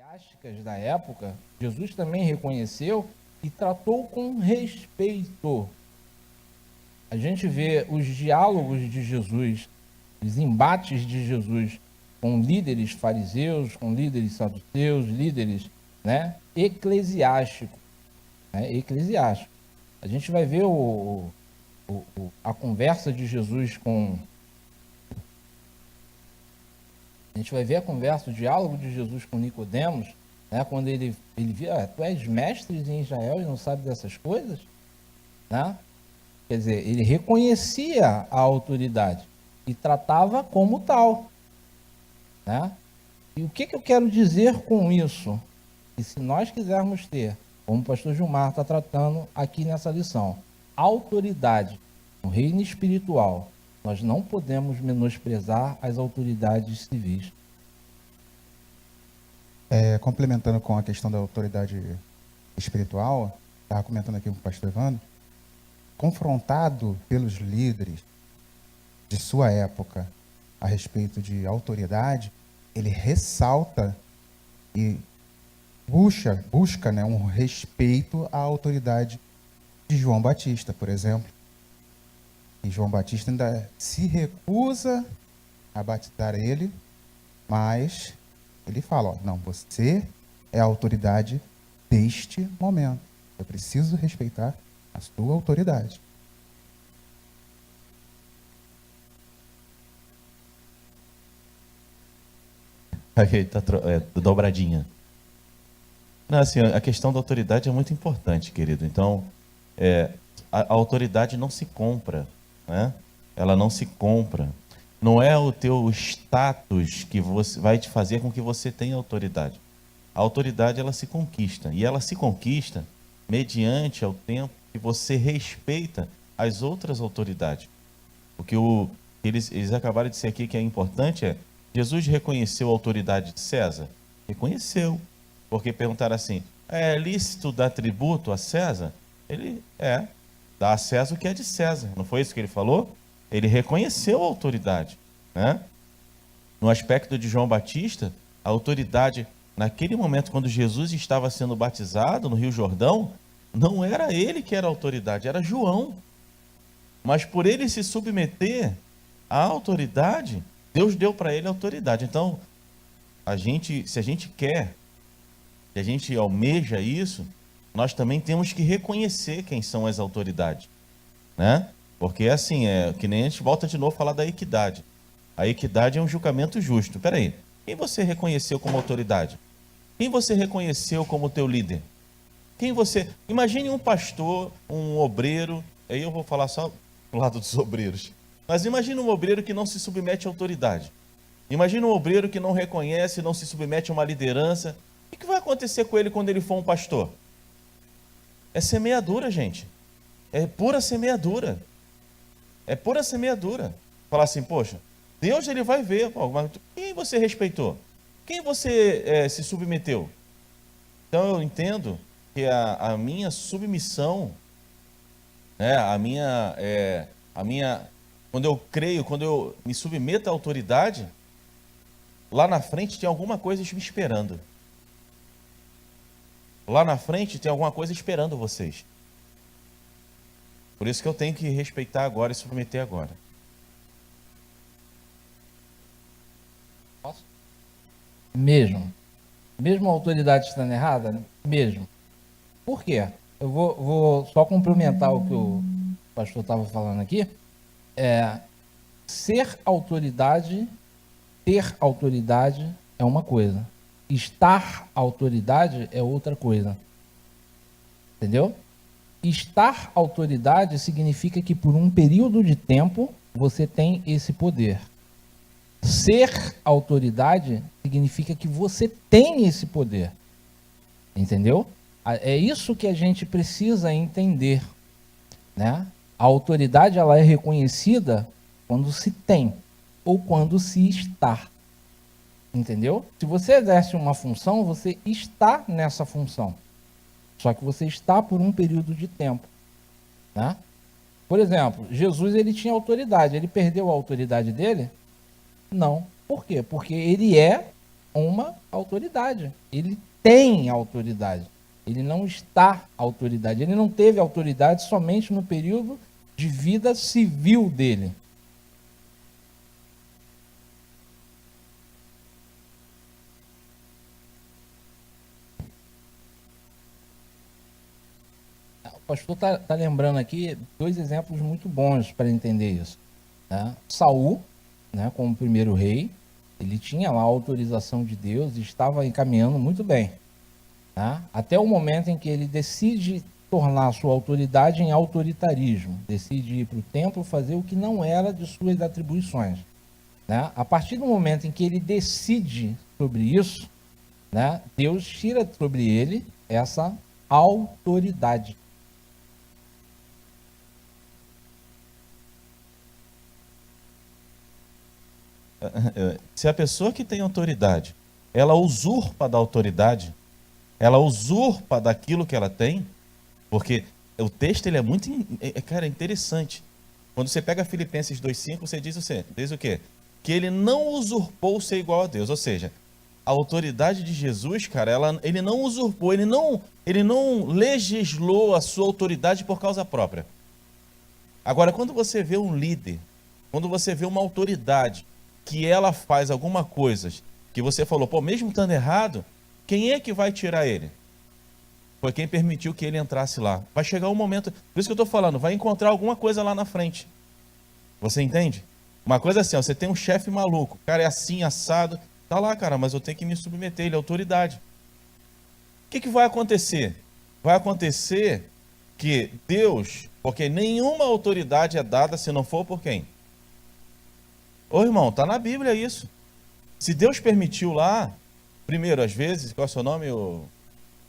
eclesiásticas da época, Jesus também reconheceu e tratou com respeito. A gente vê os diálogos de Jesus, os embates de Jesus com líderes fariseus, com líderes saduceus, líderes, né, eclesiásticos. Eclesiásticos. A gente vai ver a conversa de Jesus com... A gente vai ver a conversa, o diálogo de Jesus com Nicodemos, né, quando ele via, tu és mestre em Israel e não sabe dessas coisas? Né? Quer dizer, ele reconhecia a autoridade e tratava como tal. Né? E o que eu quero dizer com isso? E se nós quisermos ter, como o pastor Gilmar está tratando aqui nessa lição, autoridade no reino espiritual, nós não podemos menosprezar as autoridades civis. Complementando com a questão da autoridade espiritual, estava comentando aqui com o pastor Evandro, confrontado pelos líderes de sua época a respeito de autoridade, ele ressalta e busca, né, um respeito à autoridade de João Batista, por exemplo. E João Batista ainda se recusa a batizar ele, mas ele fala, não, você é a autoridade deste momento. Eu preciso respeitar a sua autoridade. Aí tá dobradinha. Não, assim, a questão da autoridade é muito importante, querido. Então, a autoridade não se compra, né? Ela não se compra. Não é o teu status que vai te fazer com que você tenha autoridade. A autoridade, ela se conquista. E ela se conquista mediante ao tempo que você respeita as outras autoridades. O que eles acabaram de dizer aqui que é importante Jesus reconheceu a autoridade de César? Reconheceu. Porque perguntaram assim, é lícito dar tributo a César? Ele dá a César o que é de César. Não foi isso que ele falou? Ele reconheceu a autoridade, né? No aspecto de João Batista, a autoridade, naquele momento, quando Jesus estava sendo batizado no Rio Jordão, não era ele que era a autoridade, era João. Mas por ele se submeter à autoridade, Deus deu para ele a autoridade. Então, se a gente quer, se a gente almeja isso, nós também temos que reconhecer quem são as autoridades, né? Porque assim, que nem a gente volta de novo a falar da equidade. A equidade é um julgamento justo. Espera aí, quem você reconheceu como autoridade? Quem você reconheceu como teu líder? Imagine um pastor, um obreiro, aí eu vou falar só do lado dos obreiros. Mas imagine um obreiro que não se submete à autoridade. Imagine um obreiro que não reconhece, não se submete a uma liderança. O que vai acontecer com ele quando ele for um pastor? É semeadura, gente. É pura semeadura. É pura semeadura. Falar assim, poxa, Deus ele vai ver. Pô, mas quem você respeitou? Quem você se submeteu? Então eu entendo que a minha submissão, né, quando eu creio, quando eu me submeto à autoridade, lá na frente tem alguma coisa me esperando. Lá na frente tem alguma coisa esperando vocês. Por isso que eu tenho que respeitar agora e submeter agora. Posso? Mesmo a autoridade estando errada? Mesmo. Por quê? Eu vou só complementar o que o pastor estava falando aqui. Ser autoridade, ter autoridade é uma coisa. Estar autoridade é outra coisa. Entendeu? Estar autoridade significa que por um período de tempo você tem esse poder. Ser autoridade significa que você tem esse poder. Entendeu? É isso que a gente precisa entender, né? A autoridade ela é reconhecida quando se tem ou quando se está. Entendeu? Se você exerce uma função, você está nessa função. Só que você está por um período de tempo, né? Por exemplo, Jesus ele tinha autoridade. Ele perdeu a autoridade dele? Não. Por quê? Porque ele é uma autoridade. Ele tem autoridade. Ele não está autoridade. Ele não teve autoridade somente no período de vida civil dele. O pastor está lembrando aqui 2 exemplos muito bons para entender isso. Né? Saul, né, como primeiro rei, ele tinha lá a autorização de Deus e estava encaminhando muito bem. Tá? Até o momento em que ele decide tornar sua autoridade em autoritarismo, decide ir para o templo fazer o que não era de suas atribuições. Né? A partir do momento em que ele decide sobre isso, né, Deus tira sobre ele essa autoridade. Se a pessoa que tem autoridade, ela usurpa da autoridade, ela usurpa daquilo que ela tem, porque o texto ele é muito, cara, interessante. Quando você pega Filipenses 2,5, você diz o quê? Que ele não usurpou ser igual a Deus, ou seja, a autoridade de Jesus, cara, ele não usurpou, ele não legislou a sua autoridade por causa própria. Agora, quando você vê um líder, quando você vê uma autoridade, que ela faz alguma coisa que você falou, pô, mesmo estando errado, quem é que vai tirar ele? Foi quem permitiu que ele entrasse lá. Vai chegar um momento, por isso que eu estou falando, vai encontrar alguma coisa lá na frente. Você entende? Uma coisa assim, ó, você tem um chefe maluco, o cara é assim, assado, tá lá, cara, mas eu tenho que me submeter, ele é autoridade. O que vai acontecer? Vai acontecer que Deus, porque nenhuma autoridade é dada se não for por quem? Ô irmão, tá na Bíblia isso. Se Deus permitiu lá, primeiro, às vezes, qual é o seu nome?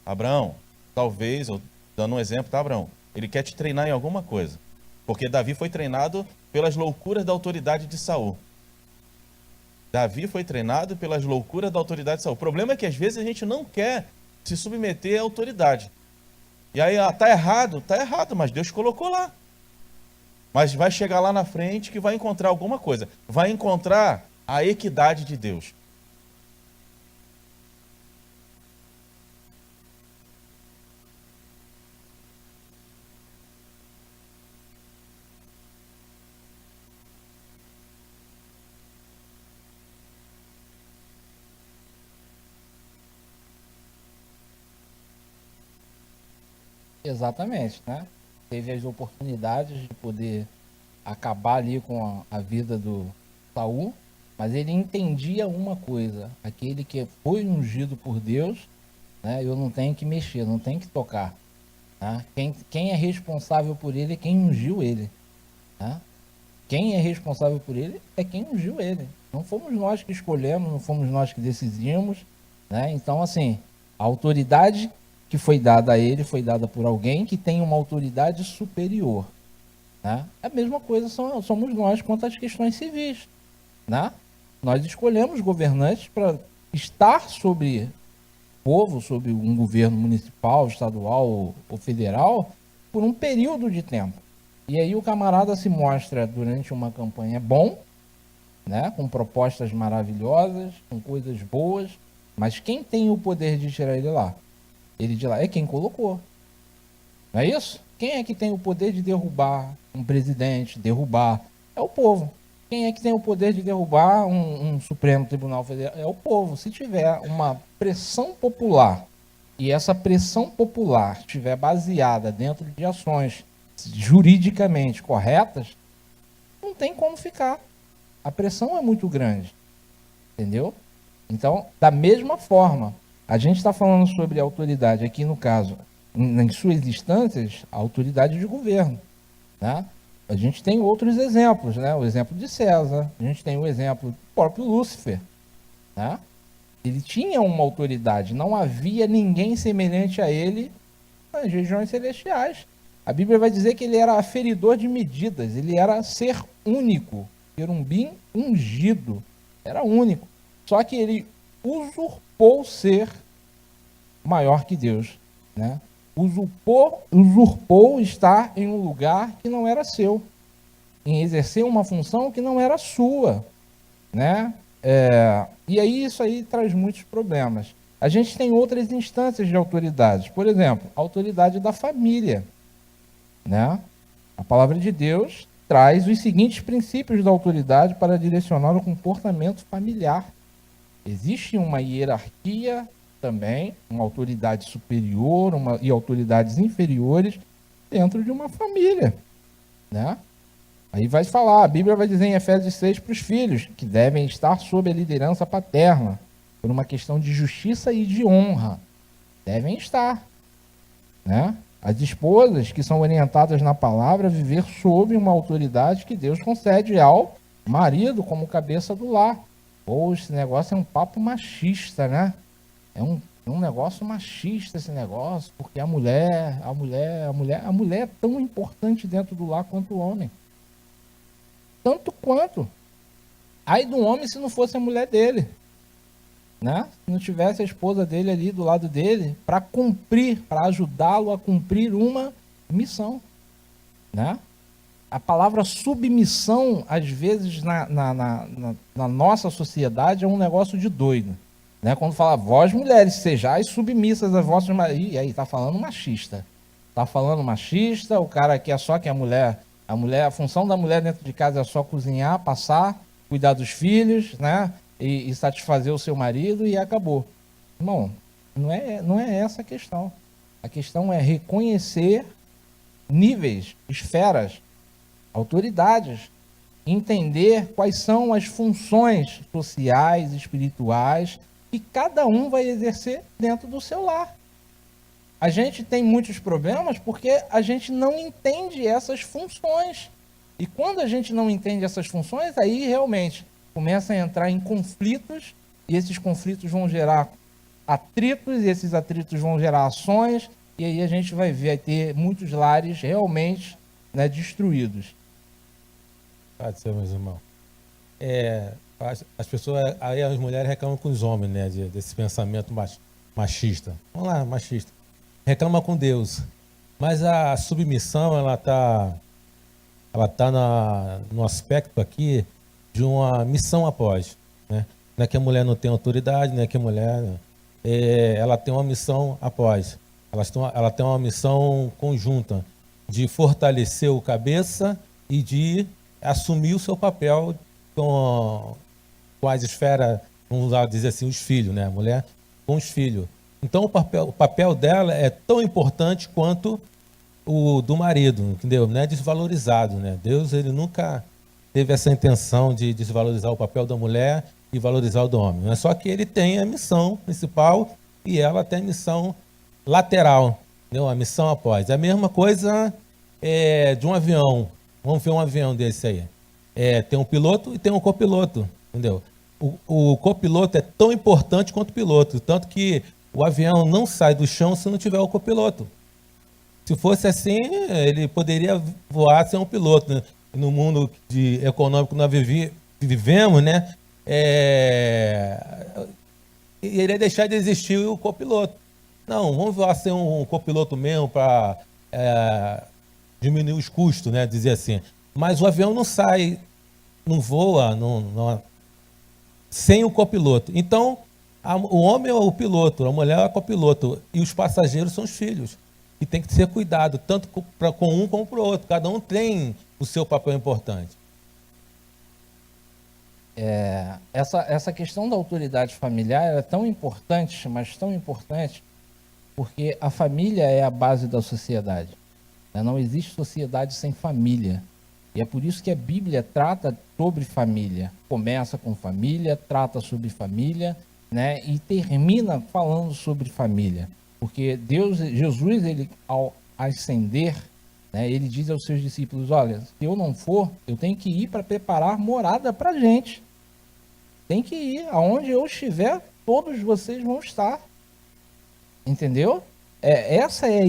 Abraão. Talvez, ou dando um exemplo, tá, Abraão? Ele quer te treinar em alguma coisa. Porque Davi foi treinado pelas loucuras da autoridade de Saul. Davi foi treinado pelas loucuras da autoridade de Saul. O problema é que às vezes a gente não quer se submeter à autoridade. E aí, tá errado, mas Deus colocou lá. Mas vai chegar lá na frente que vai encontrar alguma coisa. Vai encontrar a equidade de Deus. Exatamente, né? Teve as oportunidades de poder acabar ali com a vida do Saul, mas ele entendia uma coisa: aquele que foi ungido por Deus, né? Eu não tenho que mexer, não tenho que tocar. Né? Quem é responsável por ele é quem ungiu ele. Né? Quem é responsável por ele é quem ungiu ele. Não fomos nós que escolhemos, não fomos nós que decidimos. Né? Então, assim, a autoridade que foi dada a ele foi dada por alguém que tem uma autoridade superior. Né? A mesma coisa somos nós quanto às questões civis. Né? Nós escolhemos governantes para estar sobre o povo, sobre um governo municipal, estadual ou federal, por um período de tempo. E aí o camarada se mostra durante uma campanha bom, né? Com propostas maravilhosas, com coisas boas, mas quem tem o poder de tirar ele lá? Ele de lá é quem colocou. Não é isso? Quem é que tem o poder de derrubar um presidente, derrubar? É o povo. Quem é que tem o poder de derrubar um Supremo Tribunal Federal? É o povo. Se tiver uma pressão popular e essa pressão popular estiver baseada dentro de ações juridicamente corretas, não tem como ficar. A pressão é muito grande. Entendeu? Então, da mesma forma, a gente está falando sobre autoridade aqui, no caso, em suas instâncias, a autoridade de governo. Né? A gente tem outros exemplos, né? O exemplo de César, a gente tem o exemplo do próprio Lúcifer. Né? Ele tinha uma autoridade, não havia ninguém semelhante a ele nas regiões celestiais. A Bíblia vai dizer que ele era aferidor de medidas, ele era ser único, querubim ungido, era único. Só que ele usurpou ser maior que Deus, né? Usurpou estar em um lugar que não era seu, em exercer uma função que não era sua, né? E aí isso aí traz muitos problemas. A gente tem outras instâncias de autoridades. Por exemplo, a autoridade da família, né? A palavra de Deus traz os seguintes princípios da autoridade para direcionar o comportamento familiar. Existe uma hierarquia também, uma autoridade superior e autoridades inferiores dentro de uma família, né? Aí vai falar, a Bíblia vai dizer em Efésios 6 para os filhos, que devem estar sob a liderança paterna, por uma questão de justiça e de honra. Devem estar, né? As esposas que são orientadas na palavra viver sob uma autoridade que Deus concede ao marido como cabeça do lar. Pô, esse negócio é um papo machista, né? É um negócio machista esse negócio, porque a mulher é tão importante dentro do lar quanto o homem. Tanto quanto. Aí do homem se não fosse a mulher dele, né? Se não tivesse a esposa dele ali do lado dele para cumprir, para ajudá-lo a cumprir uma missão, né? A palavra submissão, às vezes, na nossa sociedade, é um negócio de doido, né? Quando fala, vós mulheres, sejais submissas a vossos maridos, e aí tá falando machista. Tá falando machista, o cara quer só que a mulher, a função da mulher dentro de casa é só cozinhar, passar, cuidar dos filhos, né? E satisfazer o seu marido e acabou. Irmão, não é essa a questão. A questão é reconhecer níveis, esferas, autoridades, entender quais são as funções sociais, espirituais que cada um vai exercer dentro do seu lar. A gente tem muitos problemas porque a gente não entende essas funções. E quando a gente não entende essas funções, aí realmente começa a entrar em conflitos, e esses conflitos vão gerar atritos, e esses atritos vão gerar ações, e aí a gente vai ter muitos lares realmente, né, destruídos. Pode ser, meus irmãos. As pessoas, aí as mulheres reclamam com os homens, né, desse pensamento machista. Vamos lá, machista. Reclama com Deus. Mas a submissão, ela tá no aspecto aqui de uma missão após, né? Não é que a mulher não tem autoridade, não é que a mulher ela tem uma missão após. Ela tem uma missão conjunta de fortalecer o cabeça e de assumir o seu papel com as esferas, vamos dizer assim, os filhos, né? A mulher com os filhos. Então o papel dela é tão importante quanto o do marido, entendeu? Não é desvalorizado, né? Deus, ele nunca teve essa intenção de desvalorizar o papel da mulher e valorizar o do homem. Não é só que ele tem a missão principal e ela tem a missão lateral, entendeu? A missão após. É a mesma coisa de um avião. Vamos ver um avião desse aí. Tem um piloto e tem um copiloto, entendeu? O copiloto é tão importante quanto o piloto, tanto que o avião não sai do chão se não tiver o copiloto. Se fosse assim, ele poderia voar sem um piloto, né? No mundo econômico que nós vivemos, né? Iria deixar de existir o copiloto. Não, vamos voar sem um copiloto mesmo para diminuir os custos, né? Dizer assim. Mas o avião não sai, não voa sem o copiloto. Então, o homem é o piloto, a mulher é o copiloto e os passageiros são os filhos. E tem que ser cuidado, tanto com um como para o outro. Cada um tem o seu papel importante. Essa questão da autoridade familiar é tão importante, mas tão importante, porque a família é a base da sociedade. Não existe sociedade sem família. E é por isso que a Bíblia trata sobre família. Começa com família, trata sobre família, né, e termina falando sobre família. Porque Jesus, ele, ao ascender, né, ele diz aos seus discípulos, olha, se eu não for, eu tenho que ir para preparar morada para a gente. Tem que ir, aonde eu estiver, todos vocês vão estar. Entendeu? Essa é a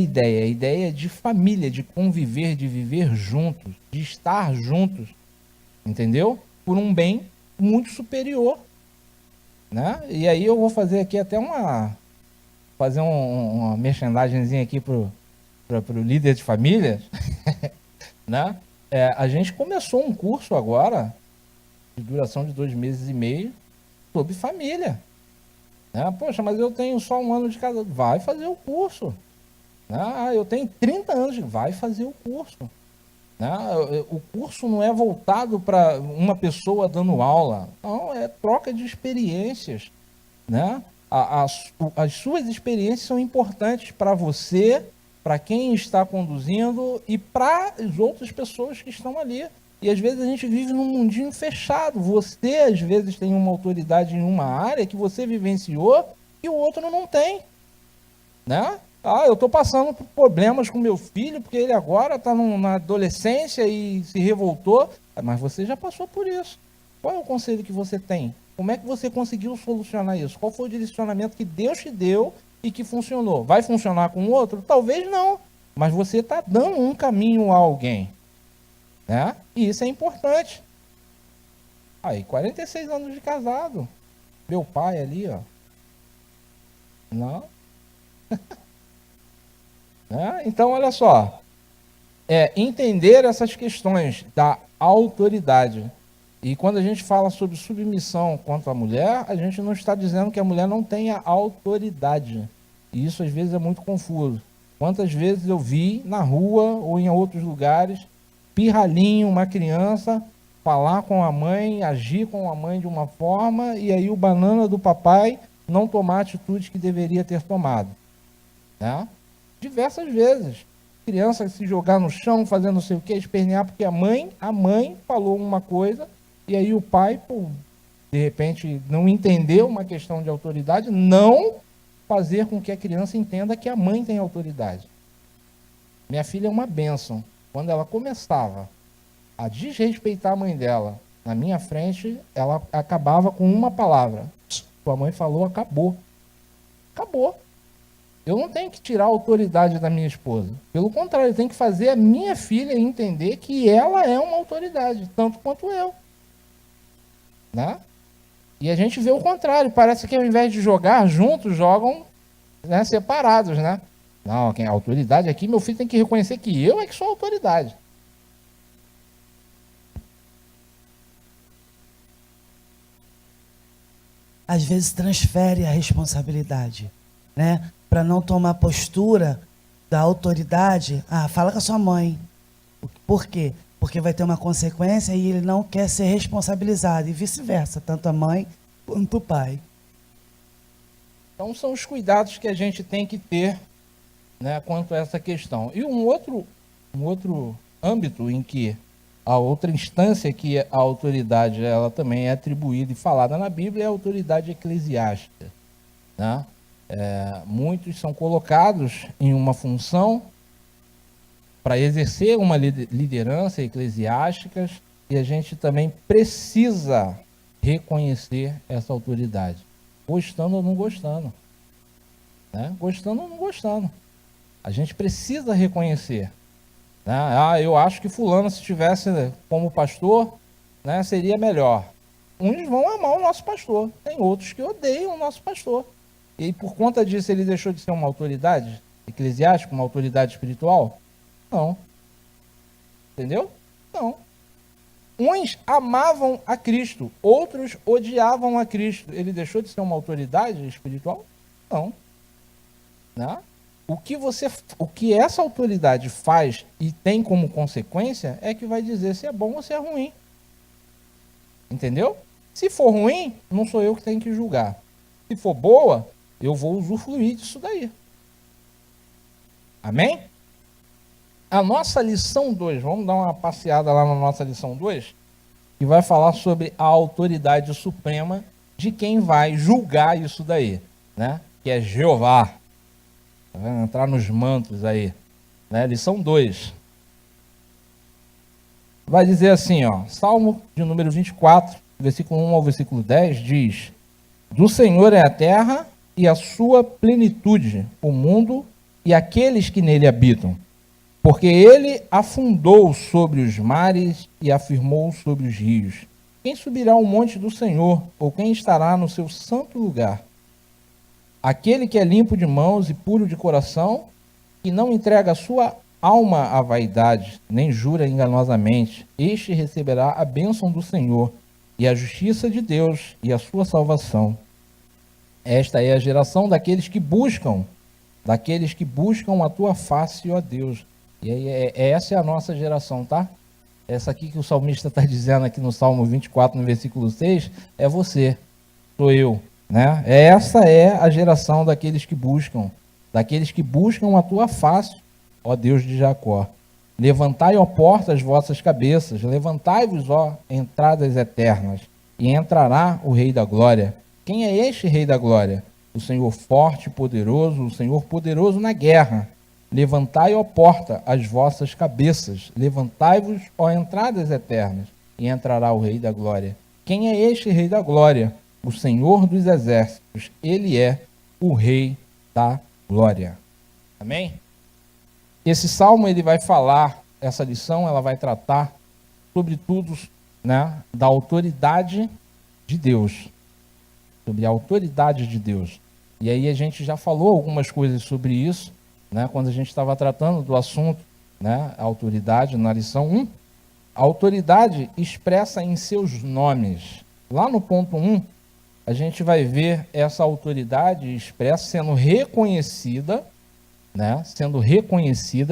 ideia de família, de conviver, de viver juntos, de estar juntos, entendeu? Por um bem muito superior, né? E aí eu vou fazer aqui até uma merchandagemzinha aqui pro líder de família, né? A gente começou um curso agora, de duração de 2 meses e meio, sobre família. Né? Poxa, mas eu tenho só 1 ano de casado. Vai fazer o curso. Né? Ah, eu tenho 30 anos. Vai fazer o curso. Né? O curso não é voltado para uma pessoa dando aula. Não, é troca de experiências. Né? As suas experiências são importantes para você, para quem está conduzindo e para as outras pessoas que estão ali. E às vezes a gente vive num mundinho fechado. Você às vezes tem uma autoridade em uma área que você vivenciou e o outro não tem. Né? Ah, eu estou passando por problemas com meu filho porque ele agora está na adolescência e se revoltou. Mas você já passou por isso. Qual é o conselho que você tem? Como é que você conseguiu solucionar isso? Qual foi o direcionamento que Deus te deu e que funcionou? Vai funcionar com o outro? Talvez não. Mas você está dando um caminho a alguém. Né? E isso é importante. Aí, 46 anos de casado. Meu pai ali, ó. Não. Né? Então, olha só. Entender essas questões da autoridade. E quando a gente fala sobre submissão quanto à mulher, a gente não está dizendo que a mulher não tenha autoridade. E isso às vezes é muito confuso. Quantas vezes eu vi na rua ou em outros lugares, pirralhinho, uma criança, falar com a mãe, agir com a mãe de uma forma, e aí o banana do papai não tomar a atitude que deveria ter tomado. Né? Diversas vezes. Criança se jogar no chão, fazendo não sei o que, espernear, porque a mãe falou uma coisa, e aí o pai, de repente, não entendeu uma questão de autoridade, não fazer com que a criança entenda que a mãe tem autoridade. Minha filha é uma bênção. Quando ela começava a desrespeitar a mãe dela na minha frente, ela acabava com uma palavra. Sua mãe falou, acabou. Acabou. Eu não tenho que tirar a autoridade da minha esposa. Pelo contrário, eu tenho que fazer a minha filha entender que ela é uma autoridade, tanto quanto eu. Né? E a gente vê o contrário. Parece que ao invés de jogar juntos, jogam, né, separados. Né? Não, quem é a autoridade aqui, meu filho tem que reconhecer que eu é que sou a autoridade. Às vezes transfere a responsabilidade, né? Para não tomar postura da autoridade. Ah, fala com a sua mãe. Por quê? Porque vai ter uma consequência e ele não quer ser responsabilizado. E vice-versa, tanto a mãe quanto o pai. Então são os cuidados que a gente tem que ter, né, quanto a essa questão. E um outro âmbito em que a outra instância que a autoridade ela também é atribuída e falada na Bíblia é a autoridade eclesiástica. Né? Muitos são colocados em uma função para exercer uma liderança eclesiástica e a gente também precisa reconhecer essa autoridade, gostando ou não gostando. Né? Gostando ou não gostando. A gente precisa reconhecer. Né? Ah, eu acho que fulano, se estivesse como pastor, né, seria melhor. Uns vão amar o nosso pastor, tem outros que odeiam o nosso pastor. E por conta disso ele deixou de ser uma autoridade eclesiástica, uma autoridade espiritual? Não. Entendeu? Não. Uns amavam a Cristo, outros odiavam a Cristo. Ele deixou de ser uma autoridade espiritual? Não. Né? O que essa autoridade faz e tem como consequência é que vai dizer se é bom ou se é ruim. Entendeu? Se for ruim, não sou eu que tenho que julgar. Se for boa, eu vou usufruir disso daí. Amém? A nossa lição 2, vamos dar uma passeada lá na nossa lição 2, que vai falar sobre a autoridade suprema de quem vai julgar isso daí, né? Que é Jeová. Vai entrar nos mantos aí, né? Lição 2. Vai dizer assim, ó, Salmo de número 24, versículo 1 ao versículo 10, diz: do Senhor é a terra e a sua plenitude, o mundo e aqueles que nele habitam. Porque ele afundou sobre os mares e afirmou sobre os rios. Quem subirá ao monte do Senhor, ou quem estará no seu santo lugar? Aquele que é limpo de mãos e puro de coração, que não entrega a sua alma à vaidade, nem jura enganosamente, este receberá a bênção do Senhor e a justiça de Deus e a sua salvação. Esta é a geração daqueles que buscam a tua face, ó Deus. E aí, essa é a nossa geração, tá? Essa aqui que o salmista está dizendo aqui no Salmo 24, no versículo 6, é você, sou eu, né? Essa é a geração daqueles que buscam a tua face, ó Deus de Jacó. Levantai, ó portas, vossas cabeças, levantai-vos, ó entradas eternas, e entrará o Rei da Glória. Quem é este Rei da Glória? O Senhor forte e poderoso, o Senhor poderoso na guerra. Levantai, ó porta, as vossas cabeças, levantai-vos, ó entradas eternas, e entrará o Rei da Glória. Quem é este Rei da Glória? O Senhor dos Exércitos, ele é o Rei da Glória. Amém? Esse salmo, ele vai falar, essa lição, ela vai tratar, sobretudo, né, da autoridade de Deus. Sobre a autoridade de Deus. E aí a gente já falou algumas coisas sobre isso, né, quando a gente estava tratando do assunto, né, a autoridade, na lição 1. A autoridade expressa em seus nomes. Lá no ponto 1, a gente vai ver essa autoridade expressa sendo reconhecida, né,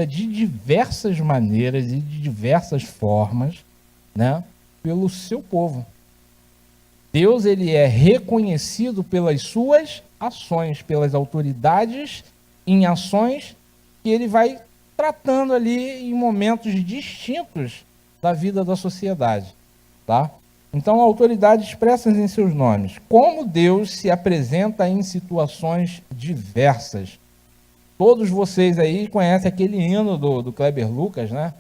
de diversas maneiras e de diversas formas, né, pelo seu povo. Deus, ele é reconhecido pelas suas ações, pelas autoridades em ações que ele vai tratando ali em momentos distintos da vida da sociedade, tá? Então, a autoridade expressa em seus nomes. Como Deus se apresenta em situações diversas. Todos vocês aí conhecem aquele hino do Kleber Lucas, né?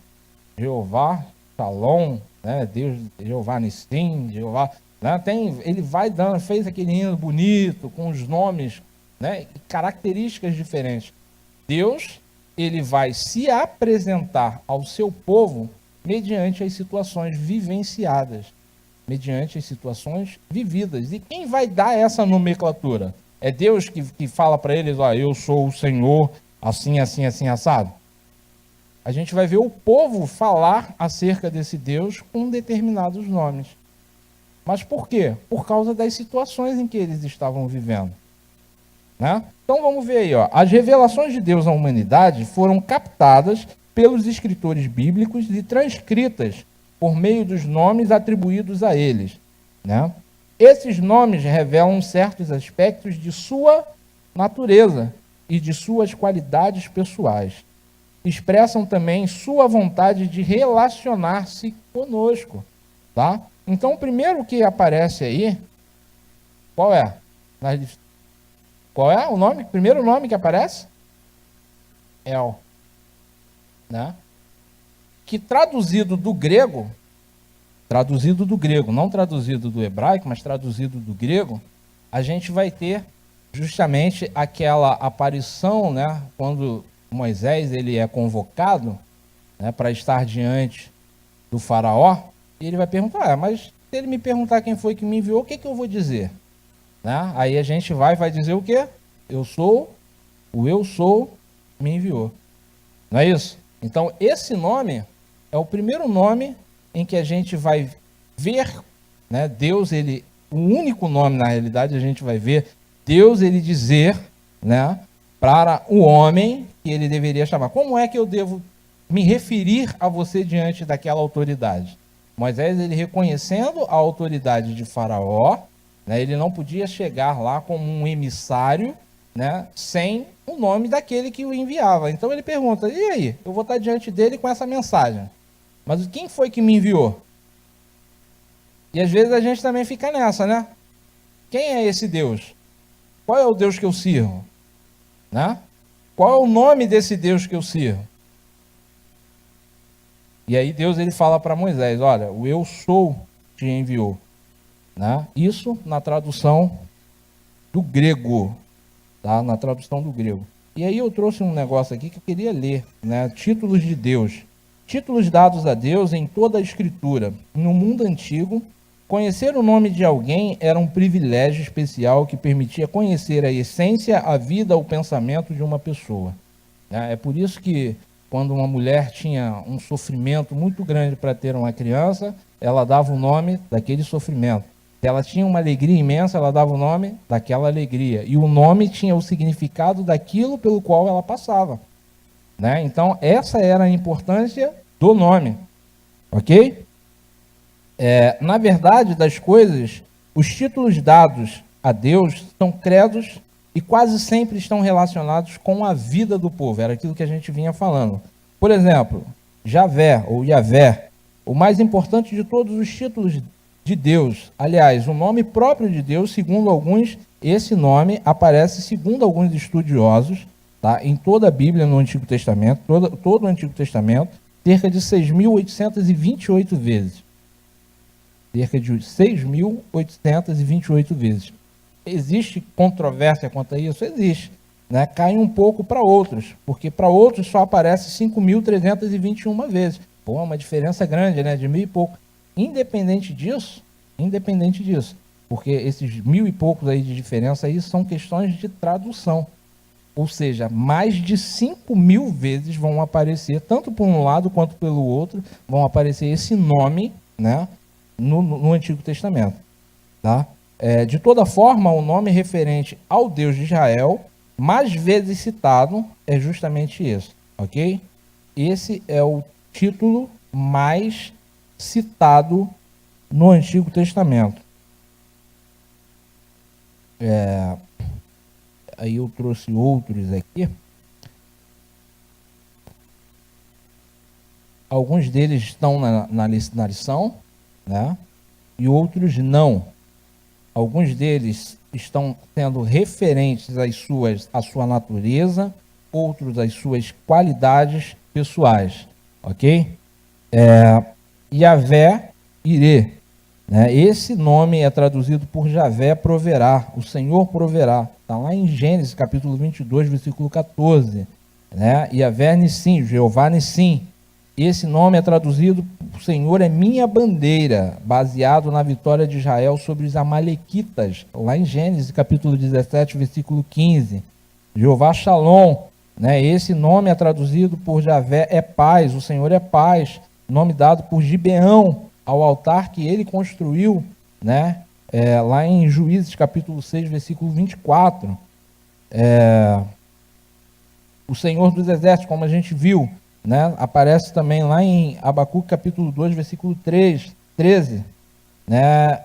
Jeová, Shalom, né? Deus, Jeová Nissim, Jeová... Né? Ele vai dando, fez aquele hino bonito, com os nomes, né? E características diferentes. Deus, ele vai se apresentar ao seu povo mediante as situações vivenciadas, mediante as situações vividas. E quem vai dar essa nomenclatura? É Deus que fala para eles, ó, eu sou o Senhor, assim, assim, assim, assado? A gente vai ver o povo falar acerca desse Deus com determinados nomes. Mas por quê? Por causa das situações em que eles estavam vivendo, né? Então vamos ver aí, ó. As revelações de Deus à humanidade foram captadas pelos escritores bíblicos e transcritas por meio dos nomes atribuídos a eles, né? Esses nomes revelam certos aspectos de sua natureza e de suas qualidades pessoais. Expressam também sua vontade de relacionar-se conosco, tá? Então, o primeiro que aparece aí, qual é? Qual é o nome? O primeiro nome que aparece? El, né? Que traduzido do grego, não traduzido do hebraico, mas traduzido do grego, a gente vai ter justamente aquela aparição, né? Quando Moisés ele é convocado, né, para estar diante do faraó. E ele vai perguntar, mas se ele me perguntar quem foi que me enviou, o que eu vou dizer? Né? Aí a gente vai dizer o quê? Eu sou, me enviou. Não é isso? Então, esse nome é o primeiro nome em que a gente vai ver, né, Deus, ele, o único nome, na realidade, a gente vai ver Deus, ele dizer, né, para o homem que ele deveria chamar. Como é que eu devo me referir a você diante daquela autoridade? Moisés, ele reconhecendo a autoridade de Faraó, né, ele não podia chegar lá como um emissário, né, sem o nome daquele que o enviava. Então ele pergunta, e aí? Eu vou estar diante dele com essa mensagem. Mas quem foi que me enviou? E às vezes a gente também fica nessa, né? Quem é esse Deus? Qual é o Deus que eu sirvo? Né? Qual é o nome desse Deus que eu sirvo? E aí Deus, ele fala para Moisés, olha, o eu sou te enviou, né? Isso na tradução do grego, tá? Na tradução do grego. E aí eu trouxe um negócio aqui que eu queria ler, né? Títulos de Deus. Títulos dados a Deus em toda a Escritura. No mundo antigo, conhecer o nome de alguém era um privilégio especial que permitia conhecer a essência, a vida, o pensamento de uma pessoa. É por isso que quando uma mulher tinha um sofrimento muito grande para ter uma criança, ela dava o nome daquele sofrimento. Se ela tinha uma alegria imensa, ela dava o nome daquela alegria. E o nome tinha o significado daquilo pelo qual ela passava, né? Então, essa era a importância do nome, ok? Na verdade das coisas, os títulos dados a Deus são credos e quase sempre estão relacionados com a vida do povo. Era aquilo que a gente vinha falando. Por exemplo, Javé ou Yavé, o mais importante de todos os títulos de Deus. Aliás, o nome próprio de Deus, segundo alguns, esse nome aparece, segundo alguns estudiosos, tá, em toda a Bíblia no Antigo Testamento, todo o Antigo Testamento, cerca de 6.828 vezes. Cerca de 6.828 vezes. Existe controvérsia quanto a isso? Existe. Né? Cai um pouco para outros, porque para outros só aparece 5.321 vezes. Pô, uma diferença grande, né? De 1.000 e pouco. Independente disso, porque esses 1.000 e poucos aí de diferença aí são questões de tradução. Ou seja, mais de 5.000 vezes vão aparecer, tanto por um lado quanto pelo outro, vão aparecer esse nome, né, no Antigo Testamento. Tá? De toda forma, o nome referente ao Deus de Israel, mais vezes citado, é justamente isso. Ok? Esse é o título mais citado no Antigo Testamento. Aí eu trouxe outros aqui. Alguns deles estão na lição, né? E outros não. Alguns deles estão sendo referentes à sua natureza, outros às suas qualidades pessoais. Ok? Yavé Irê, né? Esse nome é traduzido por Javé proverá, o Senhor proverá. Está lá em Gênesis, capítulo 22, versículo 14. Né? Yavé Nissim, Jeová Nissim. Esse nome é traduzido, o Senhor é minha bandeira, baseado na vitória de Israel sobre os amalequitas, lá em Gênesis, capítulo 17, versículo 15. Jeová Shalom, né? Esse nome é traduzido por Javé é paz, o Senhor é paz, nome dado por Gibeão, ao altar que ele construiu, né? Lá em Juízes, capítulo 6, versículo 24. O Senhor dos Exércitos, como a gente viu, né? Aparece também lá em Abacuque, capítulo 2, versículo 13. Né?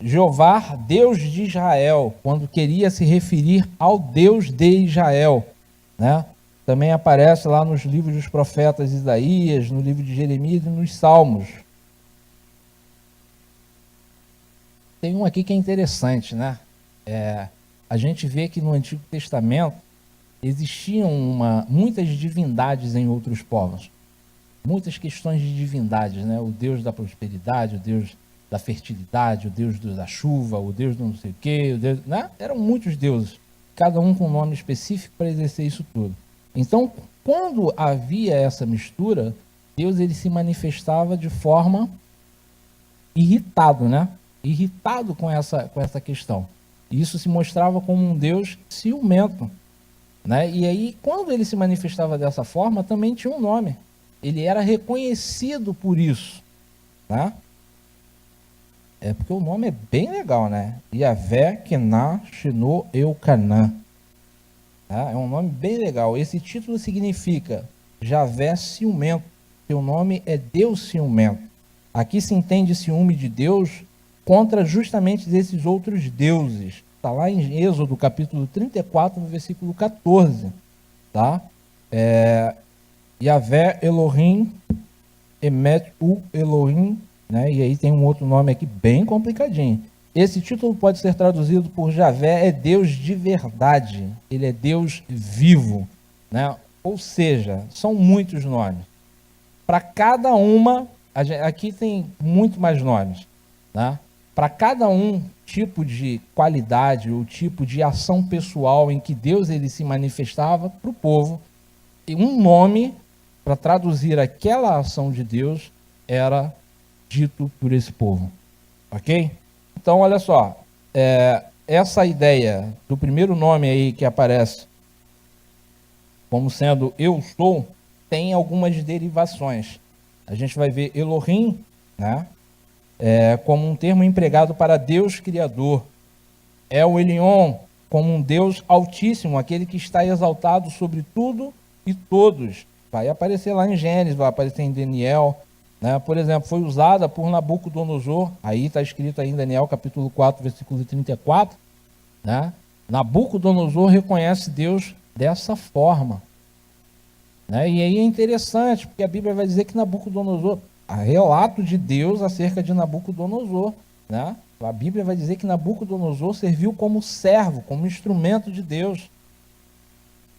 Jeová, Deus de Israel, quando queria se referir ao Deus de Israel, né? Também aparece lá nos livros dos profetas Isaías, no livro de Jeremias e nos Salmos. Tem um aqui que é interessante, né? A gente vê que no Antigo Testamento existiam muitas divindades em outros povos. Muitas questões de divindades, né? O Deus da prosperidade, o Deus da fertilidade, o Deus da chuva, o Deus do não sei o quê, né? Eram muitos deuses, cada um com um nome específico para exercer isso tudo. Então, quando havia essa mistura, Deus ele se manifestava de forma irritado, né? Irritado com essa questão. E isso se mostrava como um Deus ciumento, né? E aí, quando ele se manifestava dessa forma, também tinha um nome. Ele era reconhecido por isso, né? Porque o nome é bem legal, né? Yavé Kená Shino Eucanã. É um nome bem legal. Esse título significa Javé ciumento. Seu nome é Deus ciumento. Aqui se entende ciúme de Deus contra justamente desses outros deuses. Está lá em Êxodo, capítulo 34, no versículo 14. Tá? Yavé Elohim, Emet U Elohim, né? E aí tem um outro nome aqui bem complicadinho. Esse título pode ser traduzido por Javé é Deus de verdade. Ele é Deus vivo, né? Ou seja, são muitos nomes. Para cada uma, aqui tem muito mais nomes, né? Para cada tipo de qualidade ou tipo de ação pessoal em que Deus ele se manifestava para o povo, e um nome para traduzir aquela ação de Deus era dito por esse povo, ok? Então, olha só, essa ideia do primeiro nome aí que aparece como sendo eu sou, tem algumas derivações. A gente vai ver Elohim, né, como um termo empregado para Deus Criador. El Elyon, como um Deus altíssimo, aquele que está exaltado sobre tudo e todos. Vai aparecer lá em Gênesis, vai aparecer em Daniel, né? Por exemplo, foi usada por Nabucodonosor, aí está escrito aí em Daniel capítulo 4, versículo 34, né? Nabucodonosor reconhece Deus dessa forma, né? E aí é interessante, porque a Bíblia vai dizer que Nabucodonosor, há relato de Deus acerca de Nabucodonosor, né? A Bíblia vai dizer que Nabucodonosor serviu como servo, como instrumento de Deus.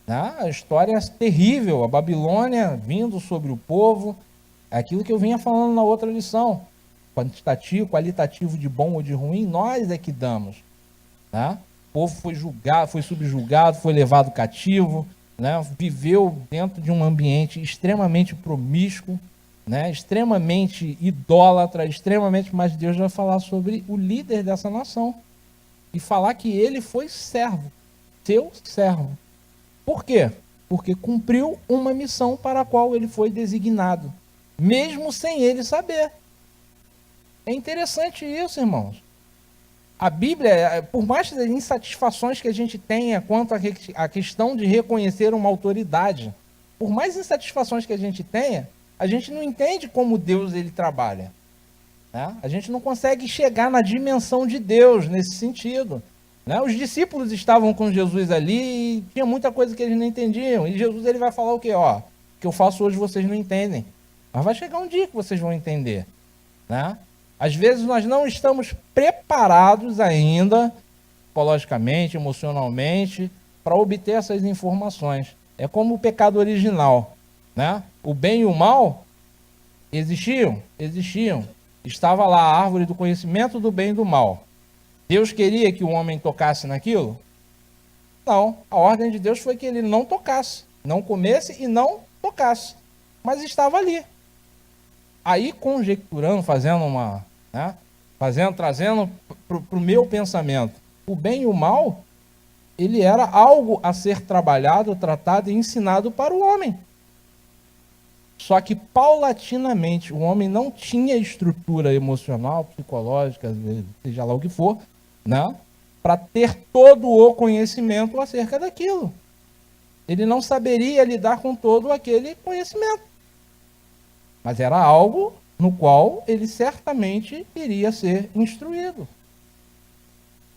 Né? A história é terrível, a Babilônia vindo sobre o povo, é aquilo que eu vinha falando na outra lição. Quantitativo, qualitativo de bom ou de ruim, nós é que damos. Né? O povo foi julgado, foi subjugado, foi levado cativo, né? Viveu dentro de um ambiente extremamente promíscuo, né, extremamente idólatra, extremamente, mas Deus vai falar sobre o líder dessa nação e falar que ele foi servo, seu servo. Por quê? Porque cumpriu uma missão para a qual ele foi designado, mesmo sem ele saber. É interessante isso, irmãos. A Bíblia, por mais das insatisfações que a gente tenha quanto à questão de reconhecer uma autoridade, por mais insatisfações que a gente tenha, a gente não entende como Deus ele trabalha. Né? A gente não consegue chegar na dimensão de Deus nesse sentido. Né? Os discípulos estavam com Jesus ali e tinha muita coisa que eles não entendiam. E Jesus ele vai falar o quê? Ó, o que eu faço hoje vocês não entendem. Mas vai chegar um dia que vocês vão entender. Né? Às vezes nós não estamos preparados ainda, psicologicamente, emocionalmente, para obter essas informações. É como o pecado original. Né? O bem e o mal existiam. Estava lá a árvore do conhecimento do bem e do mal. Deus queria que o homem tocasse naquilo? Não. A ordem de Deus foi que ele não tocasse, não comesse e não tocasse. Mas estava ali. Aí, conjecturando, fazendo uma, né? Trazendo para o meu pensamento, o bem e o mal, ele era algo a ser trabalhado, tratado e ensinado para o homem. Só que, paulatinamente, o homem não tinha estrutura emocional, psicológica, seja lá o que for, né, para ter todo o conhecimento acerca daquilo. Ele não saberia lidar com todo aquele conhecimento. Mas era algo no qual ele certamente iria ser instruído.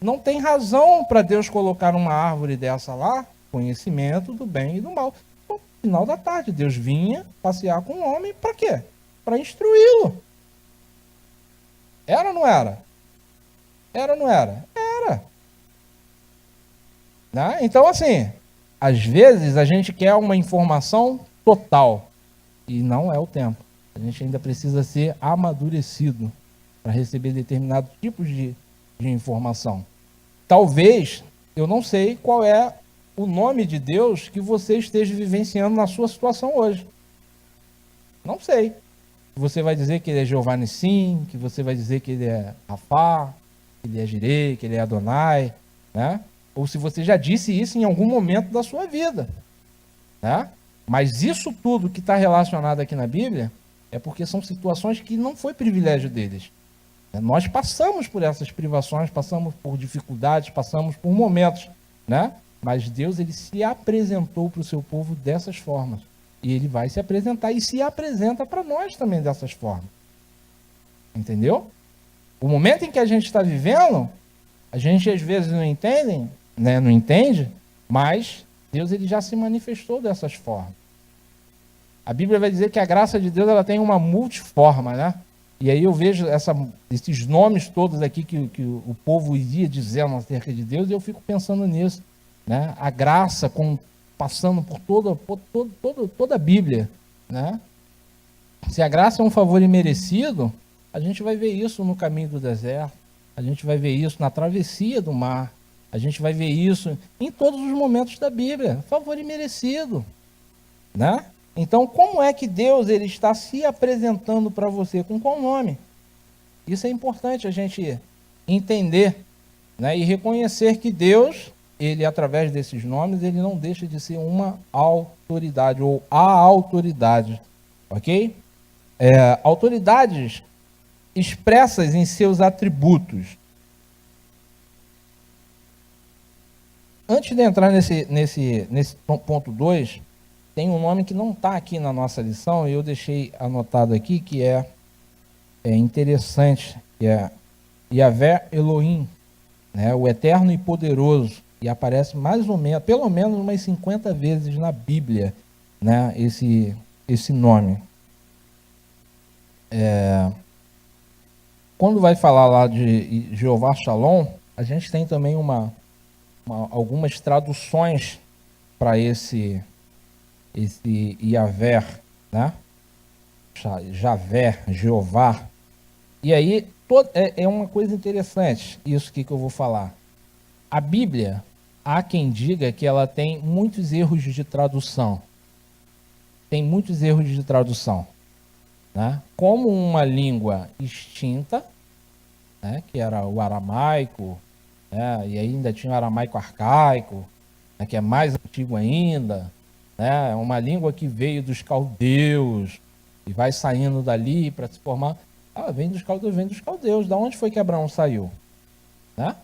Não tem razão para Deus colocar uma árvore dessa lá, conhecimento do bem e do mal. Final da tarde, Deus vinha passear com o homem para quê? Para instruí-lo. Era ou não era? Era ou não era? Era. Né? Então, assim, às vezes a gente quer uma informação total e não é o tempo. A gente ainda precisa ser amadurecido para receber determinados tipos de informação. Talvez, eu não sei qual é o nome de Deus que você esteja vivenciando na sua situação hoje. Não sei. Você vai dizer que ele é Jeová Nissim, que você vai dizer que ele é Rafá, que ele é Jireh, que ele é Adonai, né? Ou se você já disse isso em algum momento da sua vida, né? Mas isso tudo que está relacionado aqui na Bíblia é porque são situações que não foi privilégio deles. Nós passamos por essas privações, passamos por dificuldades, passamos por momentos, né? Mas Deus ele se apresentou para o seu povo dessas formas. E ele vai se apresentar e se apresenta para nós também dessas formas. Entendeu? O momento em que a gente está vivendo, a gente às vezes não entende, né? Não entende, mas Deus ele já se manifestou dessas formas. A Bíblia vai dizer que a graça de Deus ela tem uma multiforma, né? E aí eu vejo esses nomes todos aqui que o povo iria dizendo acerca de Deus e eu fico pensando nisso. Né? A graça passando por toda a Bíblia. Né? Se a graça é um favor imerecido, a gente vai ver isso no caminho do deserto, a gente vai ver isso na travessia do mar, a gente vai ver isso em todos os momentos da Bíblia, favor imerecido. Né? Então, como é que Deus ele está se apresentando para você? Com qual nome? Isso é importante a gente entender, né? E reconhecer que Deus ele, através desses nomes, ele não deixa de ser uma autoridade, ou a autoridade, ok? Autoridades expressas em seus atributos. Antes de entrar nesse ponto 2, tem um nome que não está aqui na nossa lição, e eu deixei anotado aqui, que é interessante, que é Yahvé Elohim, né, o eterno e poderoso, e aparece mais ou menos, pelo menos umas 50 vezes na Bíblia, né, esse nome. Quando vai falar lá de Jeová Shalom, a gente tem também algumas traduções para esse Yahvé, né? Javé, Jeová. E aí é uma coisa interessante isso que eu vou falar. A Bíblia, há quem diga que ela tem muitos erros de tradução. Tem muitos erros de tradução, né? Como uma língua extinta, né, que era o aramaico, né, e ainda tinha o aramaico arcaico, né, que é mais antigo ainda, né, uma língua que veio dos caldeus e vai saindo dali para se formar. Vem dos caldeus. Da onde foi que Abraão saiu? Né?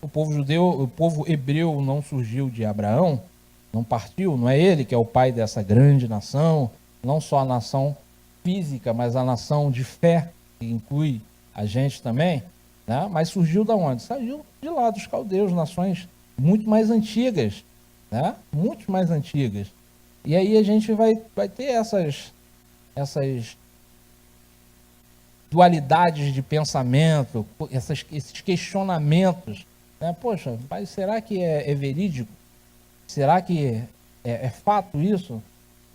O povo judeu, o povo hebreu não surgiu de Abraão, não partiu, não é ele que é o pai dessa grande nação, não só a nação física, mas a nação de fé, que inclui a gente também, né? Mas surgiu da onde? Saiu de lá, dos caldeus, nações muito mais antigas, né? Muito mais antigas. E aí a gente vai ter essas dualidades de pensamento, esses questionamentos, né? Poxa, mas será que é verídico? Será que é fato isso?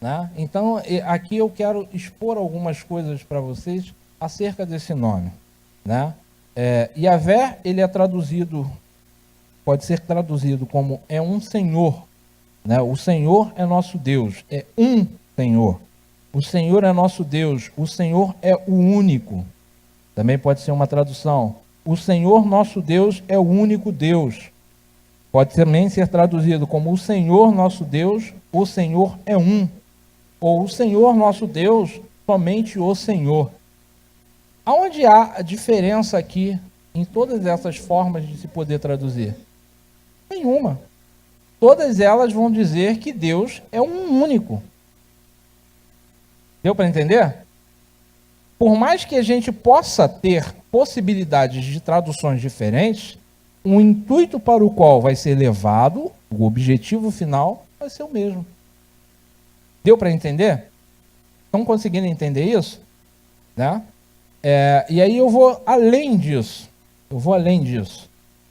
Né? Então, aqui eu quero expor algumas coisas para vocês acerca desse nome. Né? Yahvé, ele é traduzido, pode ser traduzido como é um Senhor. Né? O Senhor é nosso Deus, é um Senhor. O Senhor é nosso Deus, o Senhor é o único. Também pode ser uma tradução. O Senhor nosso Deus é o único Deus. Pode também ser traduzido como o Senhor nosso Deus, o Senhor é um. Ou o Senhor nosso Deus, somente o Senhor. Aonde há a diferença aqui em todas essas formas de se poder traduzir? Nenhuma. Todas elas vão dizer que Deus é um único. Deu para entender? Por mais que a gente possa ter possibilidades de traduções diferentes, o intuito para o qual vai ser levado, o objetivo final, vai ser o mesmo. Deu para entender? Estão conseguindo entender isso? Né? E aí eu vou além disso.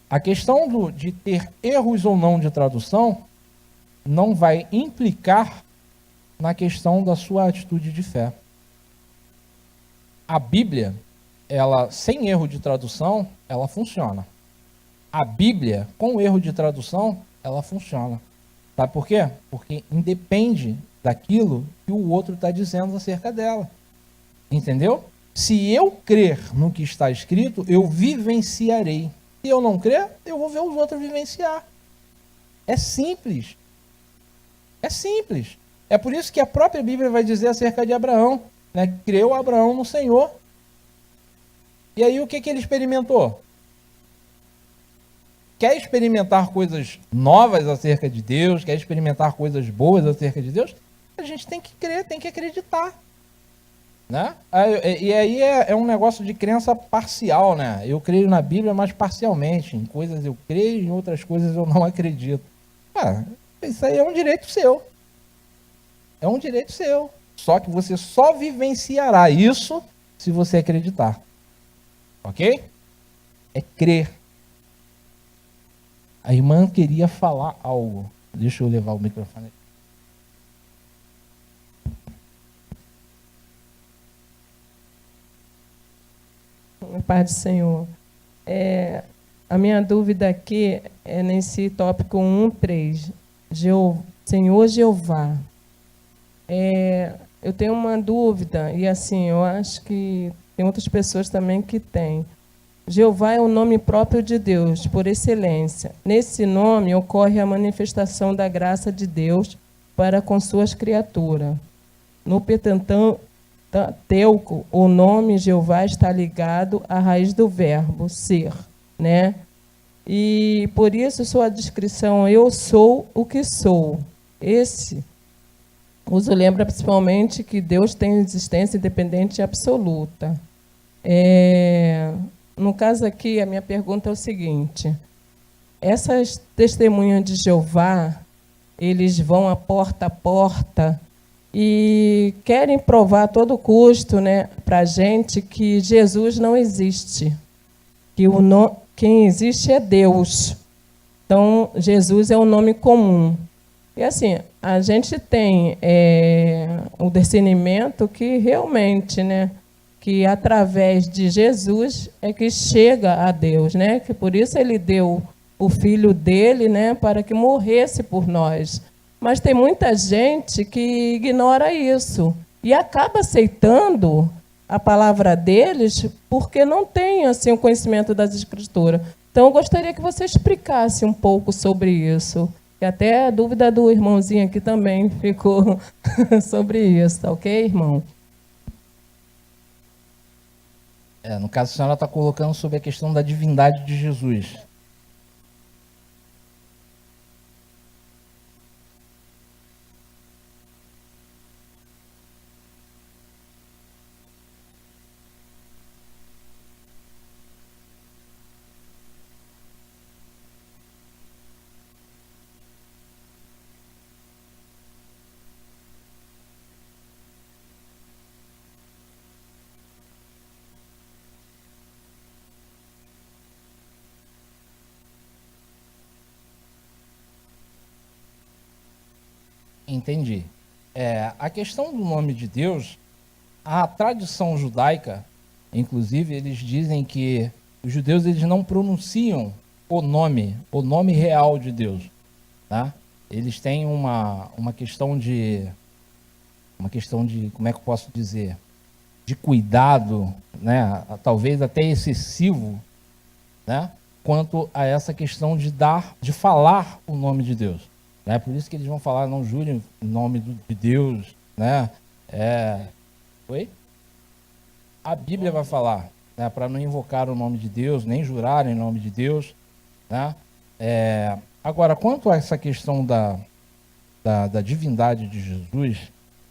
A questão de ter erros ou não de tradução não vai implicar na questão da sua atitude de fé. A Bíblia, ela sem erro de tradução, ela funciona. A Bíblia, com erro de tradução, ela funciona. Sabe por quê? Porque independe daquilo que o outro está dizendo acerca dela. Entendeu? Se eu crer no que está escrito, eu vivenciarei. Se eu não crer, eu vou ver os outros vivenciar. É simples. É simples. É por isso que a própria Bíblia vai dizer acerca de Abraão, né? Creu Abraão no Senhor. E aí o que ele experimentou? Quer experimentar coisas novas acerca de Deus, quer experimentar coisas boas acerca de Deus, a gente tem que crer, tem que acreditar. Né? E aí é um negócio de crença parcial, né? Eu creio na Bíblia, mas parcialmente. Em coisas eu creio, em outras coisas eu não acredito. Isso aí é um direito seu. É um direito seu. Só que você só vivenciará isso se você acreditar. Ok? É crer. A irmã queria falar algo. Deixa eu levar o microfone aqui. Pai do Senhor. A minha dúvida aqui é nesse tópico 1.3. Senhor Jeová. Eu tenho uma dúvida, e assim, eu acho que tem outras pessoas também que têm. Jeová é o nome próprio de Deus, por excelência. Nesse nome ocorre a manifestação da graça de Deus para com suas criaturas. No Pentateuco, o nome Jeová está ligado à raiz do verbo ser, né? E por isso sua descrição, eu sou o que sou. Esse uso lembra principalmente que Deus tem existência independente e absoluta. No caso aqui, a minha pergunta é o seguinte: essas testemunhas de Jeová, eles vão a porta e querem provar a todo custo, né, para a gente que Jesus não existe, que quem existe é Deus. Então, Jesus é um nome comum. E assim, a gente tem o discernimento que realmente, né, que através de Jesus é que chega a Deus, né? Que por isso ele deu o filho dele, né, para que morresse por nós. Mas tem muita gente que ignora isso e acaba aceitando a palavra deles porque não tem assim o conhecimento das Escrituras. Então eu gostaria que você explicasse um pouco sobre isso. E até a dúvida do irmãozinho aqui também ficou sobre isso, tá ok, irmão? No caso, a senhora está colocando sobre a questão da divindade de Jesus. Entendi. A questão do nome de Deus, a tradição judaica, inclusive, eles dizem que os judeus eles não pronunciam o nome real de Deus, tá? Eles têm uma questão de, como é que eu posso dizer, de cuidado, né? Talvez até excessivo, né? Quanto a essa questão de falar o nome de Deus. É por isso que eles vão falar, não jurem em nome de Deus, né? Oi? A Bíblia vai falar, né, para não invocar o nome de Deus, nem jurar em nome de Deus, né? Agora, quanto a essa questão da divindade de Jesus,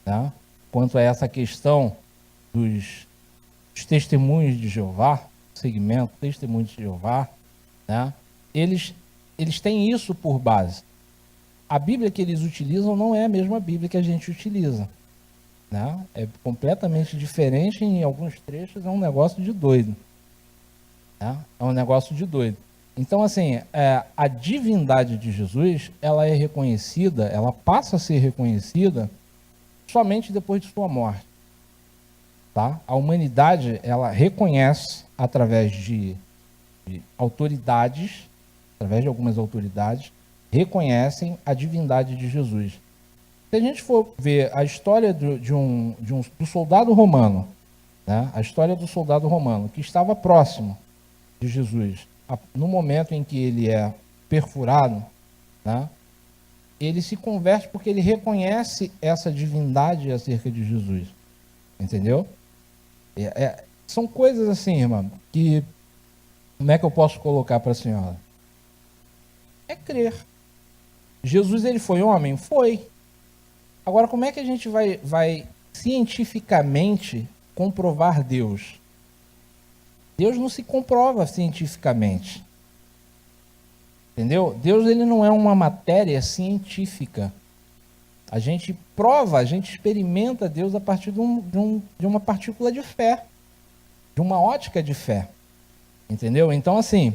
né? Quanto a essa questão dos testemunhos de Jeová, segmento, testemunhos de Jeová, né? Eles têm isso por base. A Bíblia que eles utilizam não é a mesma Bíblia que a gente utiliza, né? É completamente diferente, em alguns trechos é um negócio de doido, né? É um negócio de doido. Então, assim, a divindade de Jesus, ela é reconhecida, ela passa a ser reconhecida somente depois de sua morte, tá? A humanidade, ela reconhece através de autoridades, através de algumas autoridades, reconhecem a divindade de Jesus. Se a gente for ver a história do soldado romano, né? A história do soldado romano, que estava próximo de Jesus, no momento em que ele é perfurado, né? Ele se converte porque ele reconhece essa divindade acerca de Jesus. Entendeu? São coisas assim, irmão, que, como é que eu posso colocar para a senhora? É crer. Jesus, ele foi homem? Foi. Agora, como é que a gente vai cientificamente comprovar Deus? Deus não se comprova cientificamente. Entendeu? Deus, ele não é uma matéria científica. A gente prova, a gente experimenta Deus a partir de uma partícula de fé, de uma ótica de fé. Entendeu? Então, assim,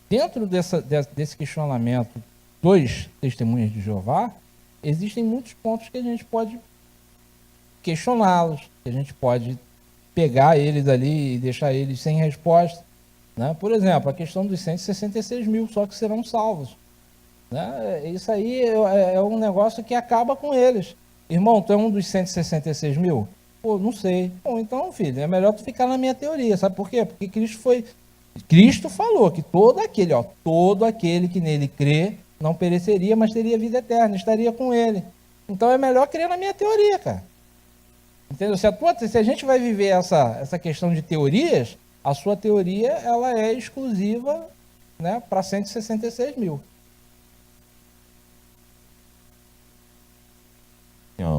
dentro desse questionamento dos testemunhas de Jeová, existem muitos pontos que a gente pode questioná-los, que a gente pode pegar eles ali e deixar eles sem resposta, né? Por exemplo, a questão dos 166 mil só que serão salvos, né? Isso aí é um negócio que acaba com eles. Irmão, tu é um dos 166 mil? Pô, não sei. Bom, então, filho, é melhor tu ficar na minha teoria. Sabe por quê? Porque Cristo falou que todo aquele que nele crê não pereceria, mas teria vida eterna, estaria com ele. Então é melhor crer na minha teoria, cara. Entendeu? Se a gente vai viver essa questão de teorias, a sua teoria ela é exclusiva, né, para 166 mil.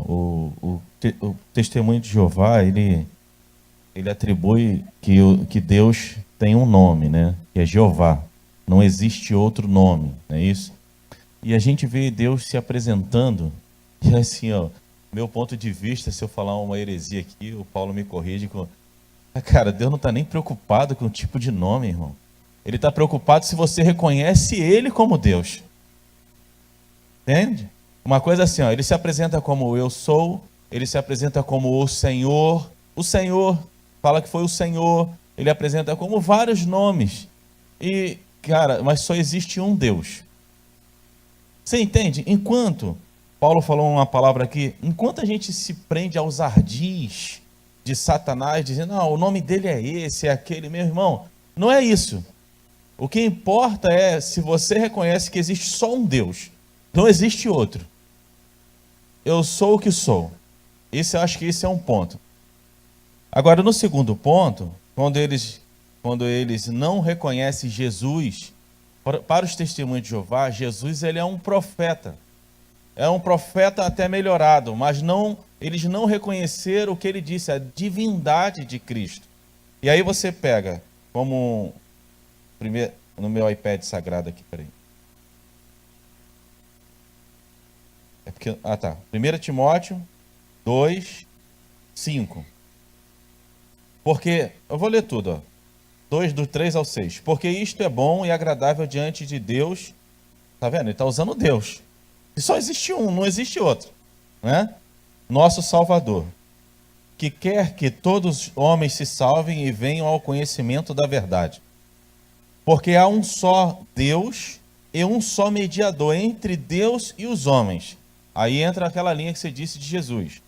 O testemunho de Jeová, ele atribui que Deus tem um nome, né? Que é Jeová. Não existe outro nome, não é isso? E a gente vê Deus se apresentando, e assim, ó, meu ponto de vista, se eu falar uma heresia aqui, o Paulo me corrige com... Cara, Deus não está nem preocupado com o tipo de nome, irmão. Ele está preocupado se você reconhece Ele como Deus. Entende? Uma coisa assim, ó, ele se apresenta como eu sou, ele se apresenta como o Senhor fala que foi o Senhor, ele apresenta como vários nomes. E, cara, mas só existe um Deus. Você entende? Enquanto, Paulo falou uma palavra aqui, enquanto a gente se prende aos ardis de Satanás, dizendo, não, o nome dele é esse, é aquele, meu irmão, não é isso. O que importa é se você reconhece que existe só um Deus, não existe outro. Eu sou o que sou. Eu acho que esse é um ponto. Agora, no segundo ponto, quando eles não reconhecem Jesus, para os testemunhos de Jeová, Jesus ele é um profeta. É um profeta até melhorado, mas eles não reconheceram o que ele disse, a divindade de Cristo. E aí você pega, como no meu iPad sagrado aqui, peraí. É porque, 1 Timóteo 2, 5. Porque, eu vou ler tudo, ó. 2, do 3 ao 6. Porque isto é bom e agradável diante de Deus. Tá vendo? Ele está usando Deus. E só existe um, não existe outro. Né? Nosso Salvador. Que quer que todos os homens se salvem e venham ao conhecimento da verdade. Porque há um só Deus e um só mediador entre Deus e os homens. Aí entra aquela linha que você disse de Jesus.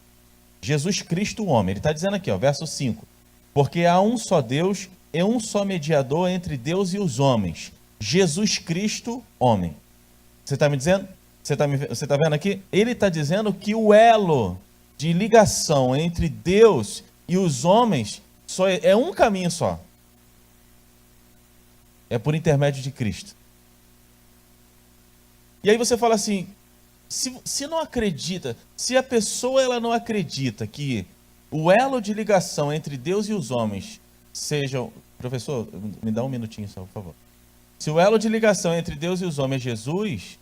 Jesus Cristo, o homem. Ele está dizendo aqui, ó, verso 5. Porque há um só Deus e um só mediador entre Deus e os homens. Jesus Cristo, homem. Você está me dizendo? Você está vendo aqui? Ele está dizendo que o elo de ligação entre Deus e os homens só é um caminho só. É por intermédio de Cristo. E aí você fala assim, se não acredita, se a pessoa ela não acredita que o elo de ligação entre Deus e os homens seja... Professor, me dá um minutinho só, por favor. Se o elo de ligação entre Deus e os homens é Jesus,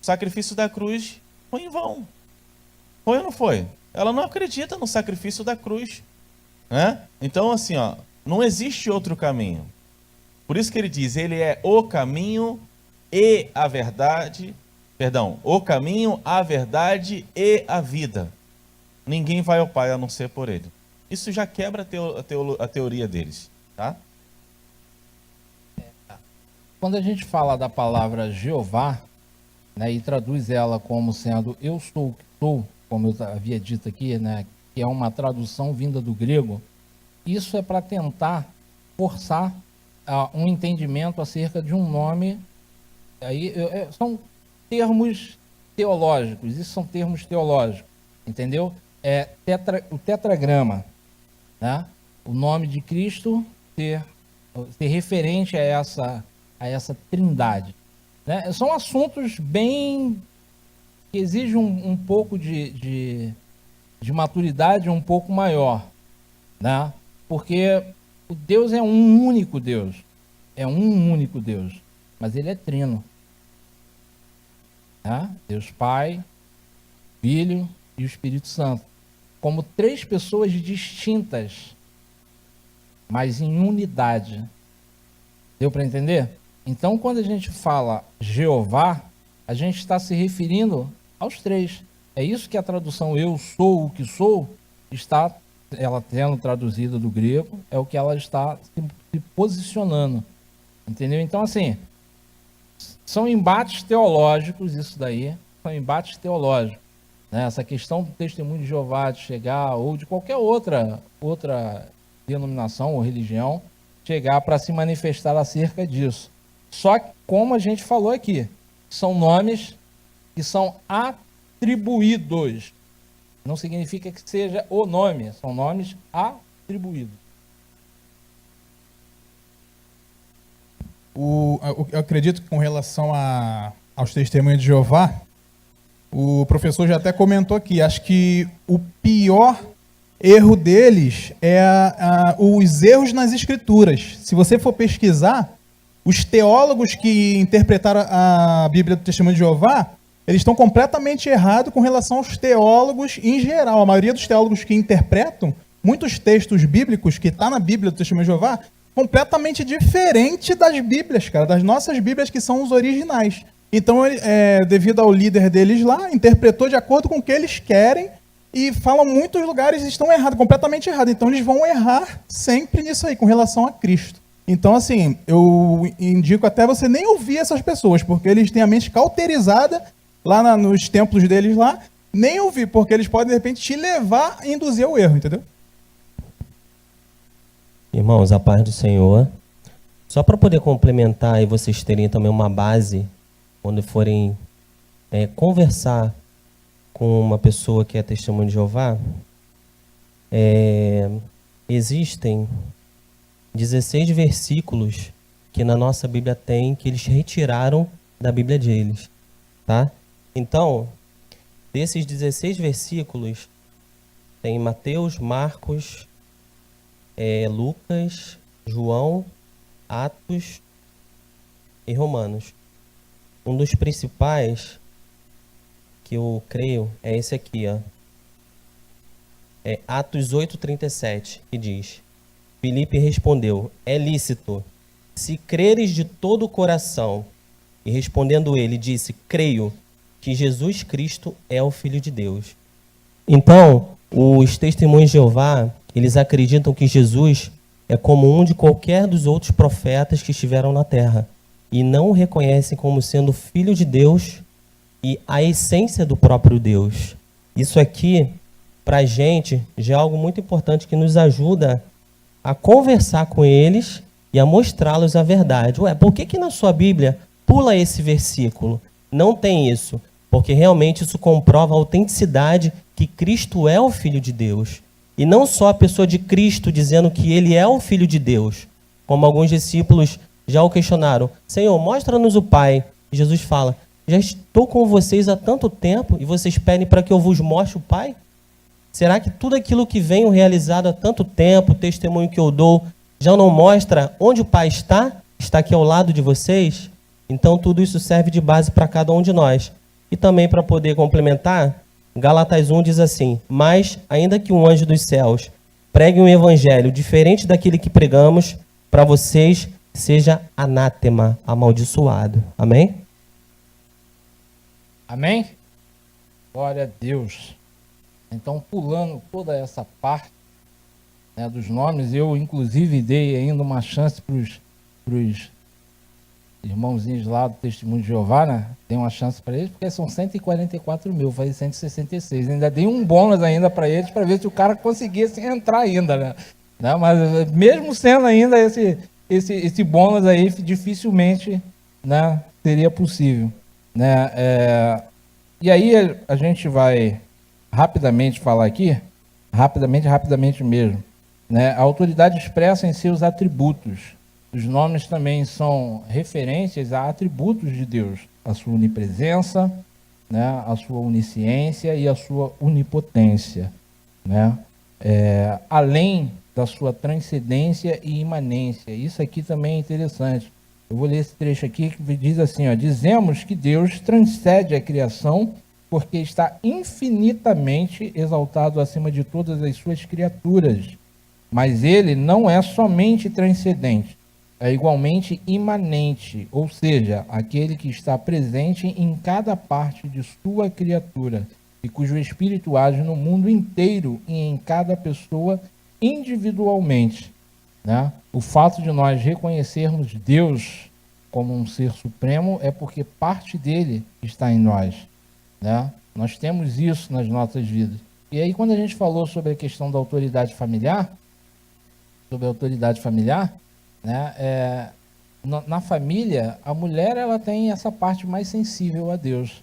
o sacrifício da cruz foi em vão. Foi ou não foi? Ela não acredita no sacrifício da cruz. Né? Então, assim, ó, não existe outro caminho. Por isso que ele diz, ele é o caminho e a verdade... Perdão, o caminho, a verdade e a vida. Ninguém vai ao Pai a não ser por ele. Isso já quebra a teoria deles, tá? Quando a gente fala da palavra Jeová, né, e traduz ela como sendo eu sou o que sou, como eu havia dito aqui, né, que é uma tradução vinda do grego, isso é para tentar forçar um entendimento acerca de um nome. Aí são termos teológicos, isso são termos teológicos, entendeu? O tetragrama, né? O nome de Cristo ser referente a essa trindade, né? São assuntos bem que exigem um pouco de maturidade um pouco maior, né? Porque o Deus é um único Deus, mas ele é trino. Deus Pai, Filho e o Espírito Santo, como três pessoas distintas, mas em unidade. Deu para entender? Então, quando a gente fala Jeová, a gente está se referindo aos três. É isso que a tradução eu sou o que sou, ela sendo traduzida do grego, é o que ela está se posicionando. Entendeu? Então, assim, são embates teológicos, isso daí, são embates teológicos. né? Essa questão do testemunho de Jeová de chegar, ou de qualquer outra denominação ou religião, chegar para se manifestar acerca disso. Só que, como a gente falou aqui, são nomes que são atribuídos. Não significa que seja o nome, são nomes atribuídos. Eu acredito que com relação aos testemunhos de Jeová, o professor já até comentou aqui, acho que o pior erro deles é os erros nas escrituras. Se você for pesquisar, os teólogos que interpretaram a Bíblia do Testemunho de Jeová, eles estão completamente errados com relação aos teólogos em geral. A maioria dos teólogos que interpretam muitos textos bíblicos que está na Bíblia do Testemunho de Jeová, completamente diferente das Bíblias, cara, das nossas Bíblias que são os originais. Então, devido ao líder deles lá, interpretou de acordo com o que eles querem e falam muitos lugares estão errados, completamente errados. Então, eles vão errar sempre nisso aí, com relação a Cristo. Então, assim, eu indico até você nem ouvir essas pessoas, porque eles têm a mente cauterizada lá nos templos deles lá, nem ouvir, porque eles podem, de repente, te levar a induzir ao erro, entendeu? Irmãos, a paz do Senhor. Só para poder complementar e vocês terem também uma base, quando forem conversar com uma pessoa que é testemunho de Jeová, existem 16 versículos que na nossa Bíblia tem, que eles retiraram da Bíblia deles, tá? Então, desses 16 versículos, tem Mateus, Marcos, Lucas, João, Atos e Romanos. Um dos principais que eu creio é esse aqui, ó. É Atos 8:37, que diz: Filipe respondeu: é lícito, se creres de todo o coração. E respondendo ele, disse: creio que Jesus Cristo é o Filho de Deus. Então, os testemunhos de Jeová, eles acreditam que Jesus é como um de qualquer dos outros profetas que estiveram na terra, e não o reconhecem como sendo Filho de Deus e a essência do próprio Deus. Isso aqui, para a gente, já é algo muito importante que nos ajuda a conversar com eles e a mostrá-los a verdade. Ué, por que na sua Bíblia pula esse versículo? Não tem isso, porque realmente isso comprova a autenticidade que Cristo é o Filho de Deus. E não só a pessoa de Cristo dizendo que ele é o Filho de Deus, como alguns discípulos já o questionaram: Senhor, mostra-nos o Pai. E Jesus fala: já estou com vocês há tanto tempo e vocês pedem para que eu vos mostre o Pai? Será que tudo aquilo que venho realizado há tanto tempo, o testemunho que eu dou, já não mostra onde o Pai está? Está aqui ao lado de vocês? Então tudo isso serve de base para cada um de nós. E também, para poder complementar, Gálatas 1 diz assim: mas, ainda que um anjo dos céus pregue um evangelho diferente daquele que pregamos, para vocês seja anátema, amaldiçoado. Amém? Amém? Glória a Deus. Então, pulando toda essa parte, né, dos nomes, eu inclusive dei ainda uma chance para os irmãozinhos lá do Testemunho de Jeová, né? Dei uma chance para eles, porque são 144 mil, faz 166. Ainda dei um bônus ainda para eles, para ver se o cara conseguisse entrar ainda, né? Mas mesmo sendo ainda esse bônus aí, dificilmente, né, seria possível, né? E aí a gente vai rapidamente falar aqui, rapidamente mesmo, né? A autoridade expressa em seus atributos. Os nomes também são referências a atributos de Deus, a sua onipresença, né, a sua onisciência e a sua onipotência, né? Além da sua transcendência e imanência. Isso aqui também é interessante. Eu vou ler esse trecho aqui que diz assim, ó: dizemos que Deus transcende a criação porque está infinitamente exaltado acima de todas as suas criaturas. Mas ele não é somente transcendente, é igualmente imanente, ou seja, aquele que está presente em cada parte de sua criatura e cujo espírito age no mundo inteiro e em cada pessoa individualmente, né? O fato de nós reconhecermos Deus como um ser supremo é porque parte dele está em nós, né? Nós temos isso nas nossas vidas. E aí, quando a gente falou sobre a questão da autoridade familiar, né, na família, a mulher ela tem essa parte mais sensível a Deus,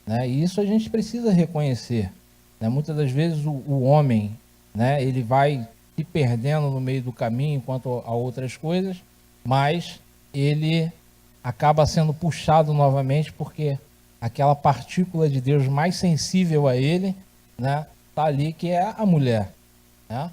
né? E isso a gente precisa reconhecer, né? Muitas das vezes o homem, né, ele vai se perdendo no meio do caminho quanto a outras coisas, mas ele acaba sendo puxado novamente porque aquela partícula de Deus mais sensível a ele, né, tá ali, que é a mulher, né?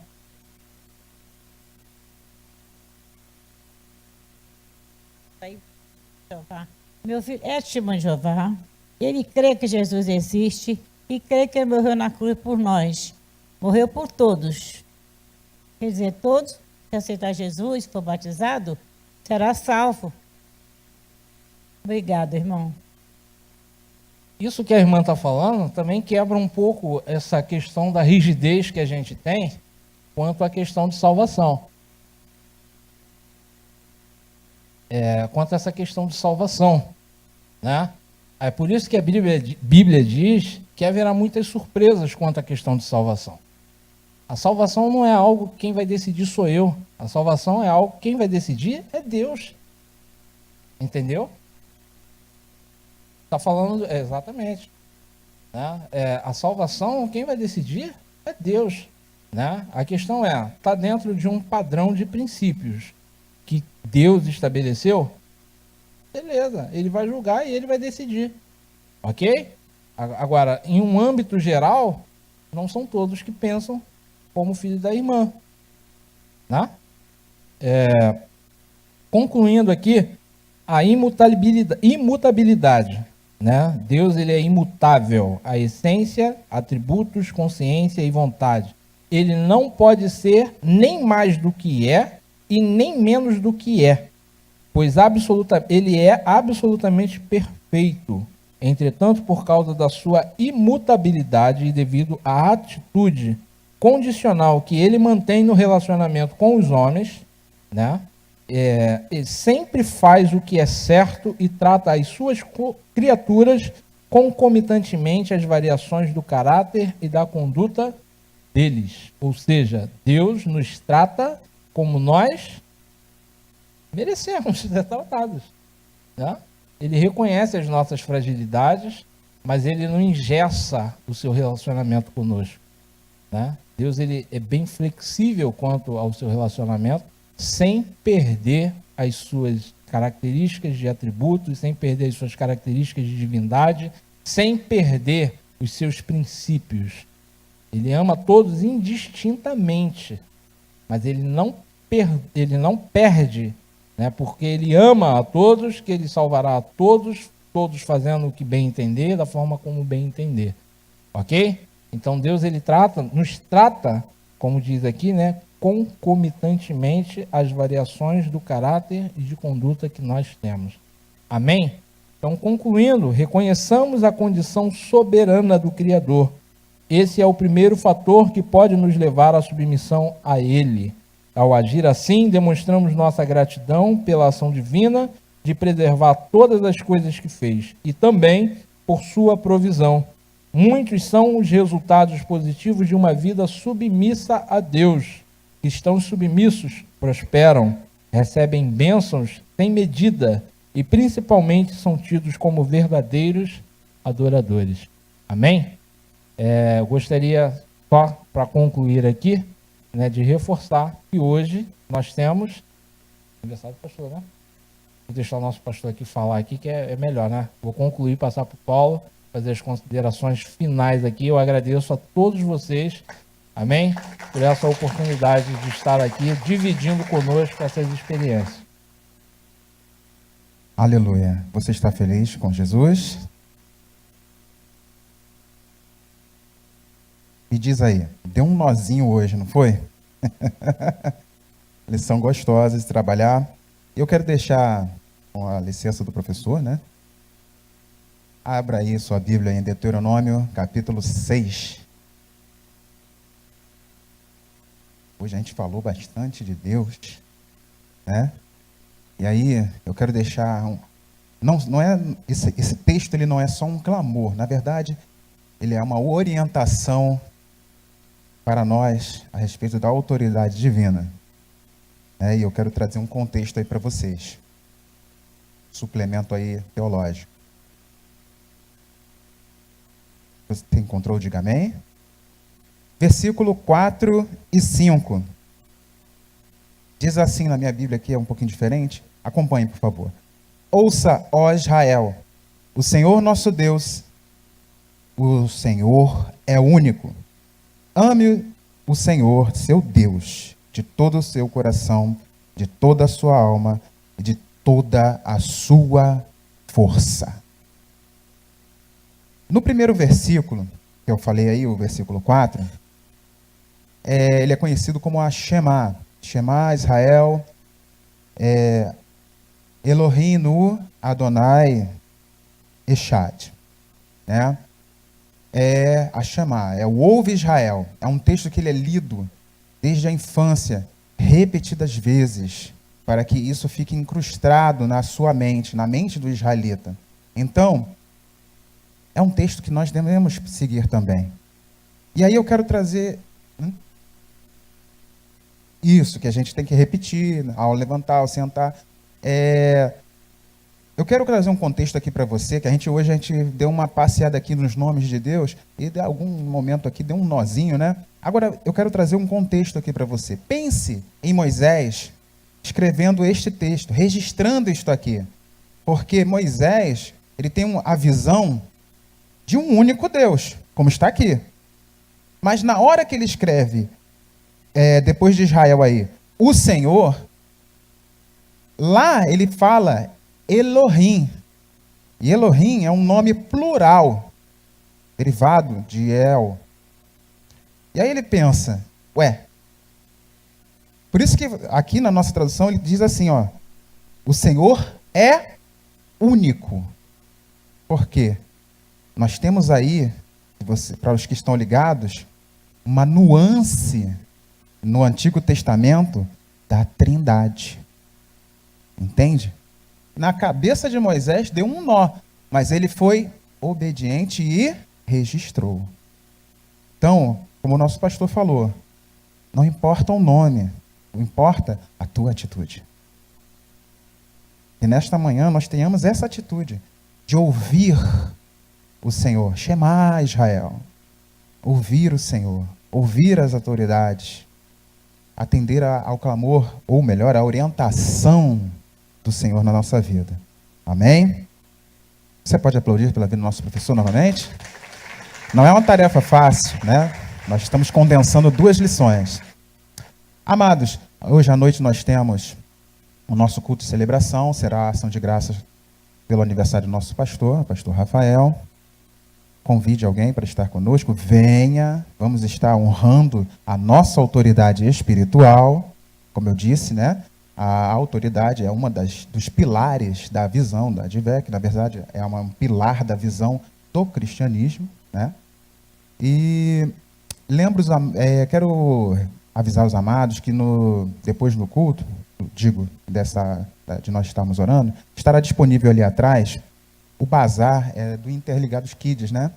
Jeová. Meu filho é testemunho de Jeová. Ele crê que Jesus existe e crê que ele morreu na cruz por nós. Morreu por todos. Quer dizer, todos que aceitar Jesus, for batizado, será salvo. Obrigado, irmão. Isso que a irmã está falando também quebra um pouco essa questão da rigidez que a gente tem quanto à questão de salvação. Quanto a essa questão de salvação, né? É por isso que a Bíblia diz que haverá muitas surpresas quanto à questão de salvação. A salvação não é algo que quem vai decidir sou eu. A salvação é algo que quem vai decidir é Deus. Entendeu? Está falando exatamente, né? A salvação, quem vai decidir é Deus, né? A questão está dentro de um padrão de princípios que Deus estabeleceu, beleza, ele vai julgar e ele vai decidir, ok? Agora, em um âmbito geral, não são todos que pensam como filho da irmã, né? Concluindo aqui, a imutabilidade, né? Deus, ele é imutável, a essência, atributos, consciência e vontade. Ele não pode ser nem mais do que é e nem menos do que é, pois ele é absolutamente perfeito. Entretanto, por causa da sua imutabilidade e devido à atitude condicional que ele mantém no relacionamento com os homens, né? Ele sempre faz o que é certo e trata as suas criaturas concomitantemente às variações do caráter e da conduta deles. Ou seja, Deus nos trata como nós merecemos ser tratados, né? Ele reconhece as nossas fragilidades, mas ele não engessa o seu relacionamento conosco, né? Deus, ele é bem flexível quanto ao seu relacionamento, sem perder as suas características de atributos, sem perder as suas características de divindade, sem perder os seus princípios. Ele ama todos indistintamente, mas ele não perde, né? Porque ele ama a todos, que ele salvará a todos, todos fazendo o que bem entender, da forma como bem entender. Ok? Então Deus, ele nos trata, como diz aqui, né, concomitantemente às variações do caráter e de conduta que nós temos. Amém? Então, concluindo, reconheçamos a condição soberana do Criador. Esse é o primeiro fator que pode nos levar à submissão a Ele. Ao agir assim, demonstramos nossa gratidão pela ação divina de preservar todas as coisas que fez e também por sua provisão. Muitos são os resultados positivos de uma vida submissa a Deus. Cristãos submissos prosperam, recebem bênçãos sem medida e principalmente são tidos como verdadeiros adoradores. Amém? Eu gostaria, só para concluir aqui, né, de reforçar que hoje nós temos aniversário do pastor, né? Vou deixar o nosso pastor aqui falar aqui, que é melhor, né? Vou concluir, passar para o Paulo, fazer as considerações finais aqui. Eu agradeço a todos vocês, amém? Por essa oportunidade de estar aqui dividindo conosco essas experiências. Aleluia. Você está feliz com Jesus? Me diz aí, deu um nozinho hoje, não foi? Lição gostosa de trabalhar. Eu quero deixar, com a licença do professor, né? Abra aí sua Bíblia em Deuteronômio, capítulo 6. Hoje a gente falou bastante de Deus, né? E aí eu quero deixar... Não é esse texto, ele não é só um clamor. Na verdade, ele é uma orientação para nós a respeito da autoridade divina. E eu quero trazer um contexto aí para vocês. Suplemento aí teológico. Você encontrou? Diga amém. Versículo 4 e 5. Diz assim na minha Bíblia, aqui é um pouquinho diferente. Acompanhe, por favor. Ouça, ó Israel, o Senhor nosso Deus, o Senhor é único. Ame o Senhor, seu Deus, de todo o seu coração, de toda a sua alma e de toda a sua força. No primeiro versículo, que eu falei aí, o versículo 4, ele é conhecido como a Shema. Shema Israel, Elohim nu Adonai Echad. Né? É a Shema, é o Ouve Israel. É um texto que ele é lido desde a infância, repetidas vezes, para que isso fique incrustado na sua mente, na mente do israelita. Então, é um texto que nós devemos seguir também. E aí eu quero trazer isso, que a gente tem que repetir ao levantar, ao sentar. Eu quero trazer um contexto aqui para você, que hoje a gente deu uma passeada aqui nos nomes de Deus, e de algum momento aqui deu um nozinho, né? Agora, eu quero trazer um contexto aqui para você. Pense em Moisés escrevendo este texto, registrando isto aqui. Porque Moisés, ele tem a visão de um único Deus, como está aqui. Mas na hora que ele escreve, depois de Israel aí, o Senhor, lá ele fala Elohim. E Elohim é um nome plural, derivado de El. E aí ele pensa, por isso que aqui na nossa tradução ele diz assim, o Senhor é único. Por quê? Nós temos aí, para os que estão ligados, uma nuance no Antigo Testamento da Trindade. Entende? Na cabeça de Moisés deu um nó, mas ele foi obediente e registrou. Então, como o nosso pastor falou, não importa o nome, não importa a tua atitude. E nesta manhã nós tenhamos essa atitude de ouvir o Senhor, Shema Israel, ouvir o Senhor, ouvir as autoridades, atender ao clamor, ou melhor, à orientação do Senhor na nossa vida. Amém? Você pode aplaudir pela vida do nosso professor novamente? Não é uma tarefa fácil, né? Nós estamos condensando 2 lições. Amados, hoje à noite nós temos o nosso culto de celebração, será a ação de graças pelo aniversário do nosso pastor Rafael. Convide alguém para estar conosco, venha, vamos estar honrando a nossa autoridade espiritual. Como eu disse, né? A autoridade é uma dos pilares da visão da Advec, na verdade é um pilar da visão do cristianismo, né? E quero avisar os amados que depois do culto, de nós estarmos orando, estará disponível ali atrás o bazar do Interligados Kids, né?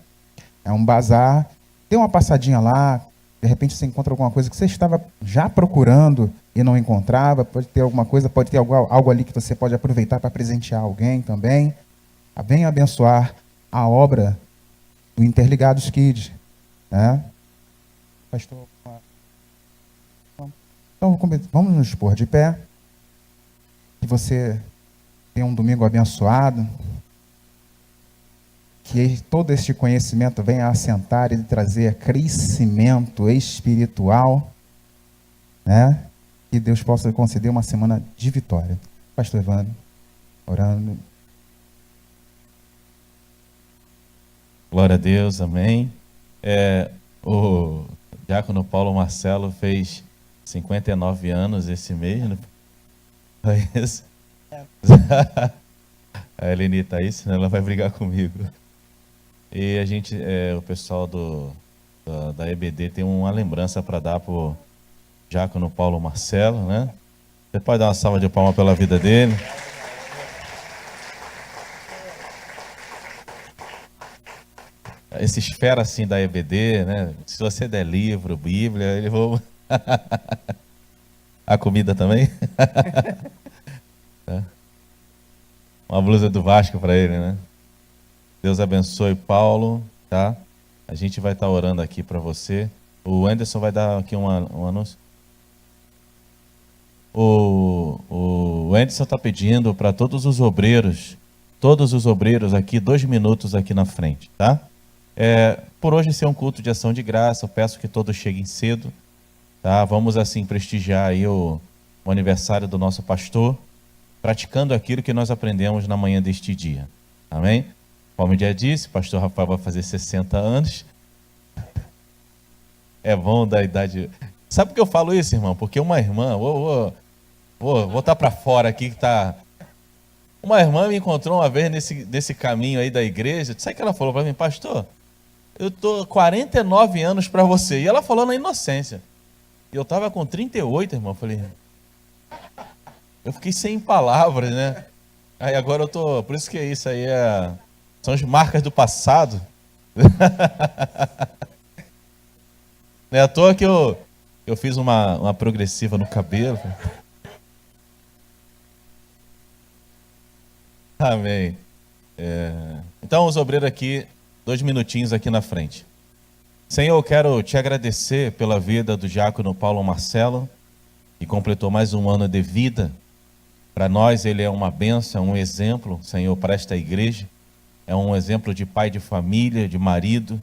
É um bazar, dê uma passadinha lá, de repente você encontra alguma coisa que você estava já procurando e não encontrava, pode ter alguma coisa, pode ter algo ali que você pode aproveitar para presentear alguém também. Venha abençoar a obra do Interligados Kids, né? Pastor, então vamos nos pôr de pé, que você tenha um domingo abençoado, que todo este conhecimento venha assentar e trazer crescimento espiritual, né? Que Deus possa conceder uma semana de vitória. Pastor Evandro, orando. Glória a Deus, amém. O diácono Paulo Marcelo fez 59 anos esse mês, não foi isso? A Eleni está aí, senão ela vai brigar comigo. E a gente, o pessoal da EBD tem uma lembrança para dar para o diácono Paulo Marcelo, né? Você pode dar uma salva de palmas pela vida dele? esses fera assim da EBD, né? Se você der livro, Bíblia, eles vão... A comida também? Tá. Uma blusa do Vasco para ele, né? Deus abençoe, Paulo, tá? A gente vai estar orando aqui para você. O Anderson vai dar aqui um anúncio. O Anderson está pedindo para todos os obreiros aqui, 2 minutos aqui na frente, tá? Por hoje ser um culto de ação de graça, eu peço que todos cheguem cedo, tá? Vamos assim prestigiar aí o aniversário do nosso pastor, praticando aquilo que nós aprendemos na manhã deste dia, amém? Como eu já disse, o pastor Rafael vai fazer 60 anos. É bom da idade. Sabe por que eu falo isso, irmão? Porque uma irmã, vou botar para fora aqui que tá. Uma irmã me encontrou uma vez nesse caminho aí da igreja. Sabe o que ela falou para mim? Pastor, eu tô 49 anos para você. E ela falou na inocência. E eu tava com 38, irmão. Eu falei, eu fiquei sem palavras, né? Aí agora eu tô. Por isso que isso aí são as marcas do passado. Não é à toa que eu fiz uma progressiva no cabelo. Amém. Então, os obreiros aqui, 2 minutinhos aqui na frente. Senhor, eu quero te agradecer pela vida do diácono Paulo Marcelo, que completou mais um ano de vida. Para nós, ele é uma bênção, um exemplo, Senhor, para esta igreja. É um exemplo de pai de família, de marido.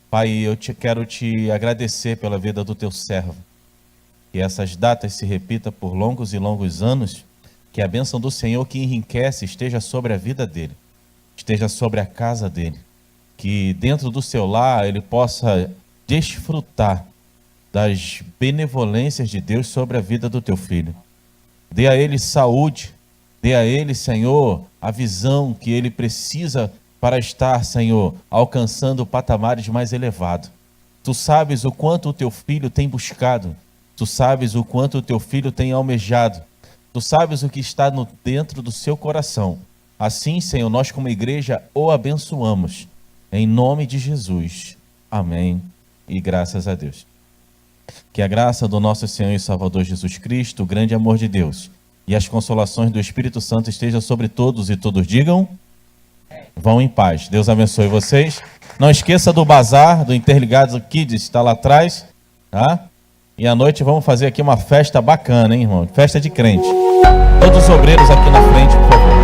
Pai, eu quero te agradecer pela vida do teu servo. Que essas datas se repitam por longos e longos anos. Que a bênção do Senhor que enriquece esteja sobre a vida dele. Esteja sobre a casa dele. Que dentro do seu lar ele possa desfrutar das benevolências de Deus sobre a vida do teu filho. Dê a ele saúde. Dê a ele, Senhor, a visão que ele precisa para estar, Senhor, alcançando patamares mais elevados. Tu sabes o quanto o teu filho tem buscado. Tu sabes o quanto o teu filho tem almejado. Tu sabes o que está dentro do seu coração. Assim, Senhor, nós como igreja o abençoamos. Em nome de Jesus. Amém. E graças a Deus. Que a graça do nosso Senhor e Salvador Jesus Cristo, o grande amor de Deus e as consolações do Espírito Santo estejam sobre todos e todos digam... Vão em paz. Deus abençoe vocês. Não esqueça do bazar, do Interligados Kids, está lá atrás, tá? E à noite vamos fazer aqui uma festa bacana, hein, irmão? Festa de crente. Todos os obreiros aqui na frente, por favor.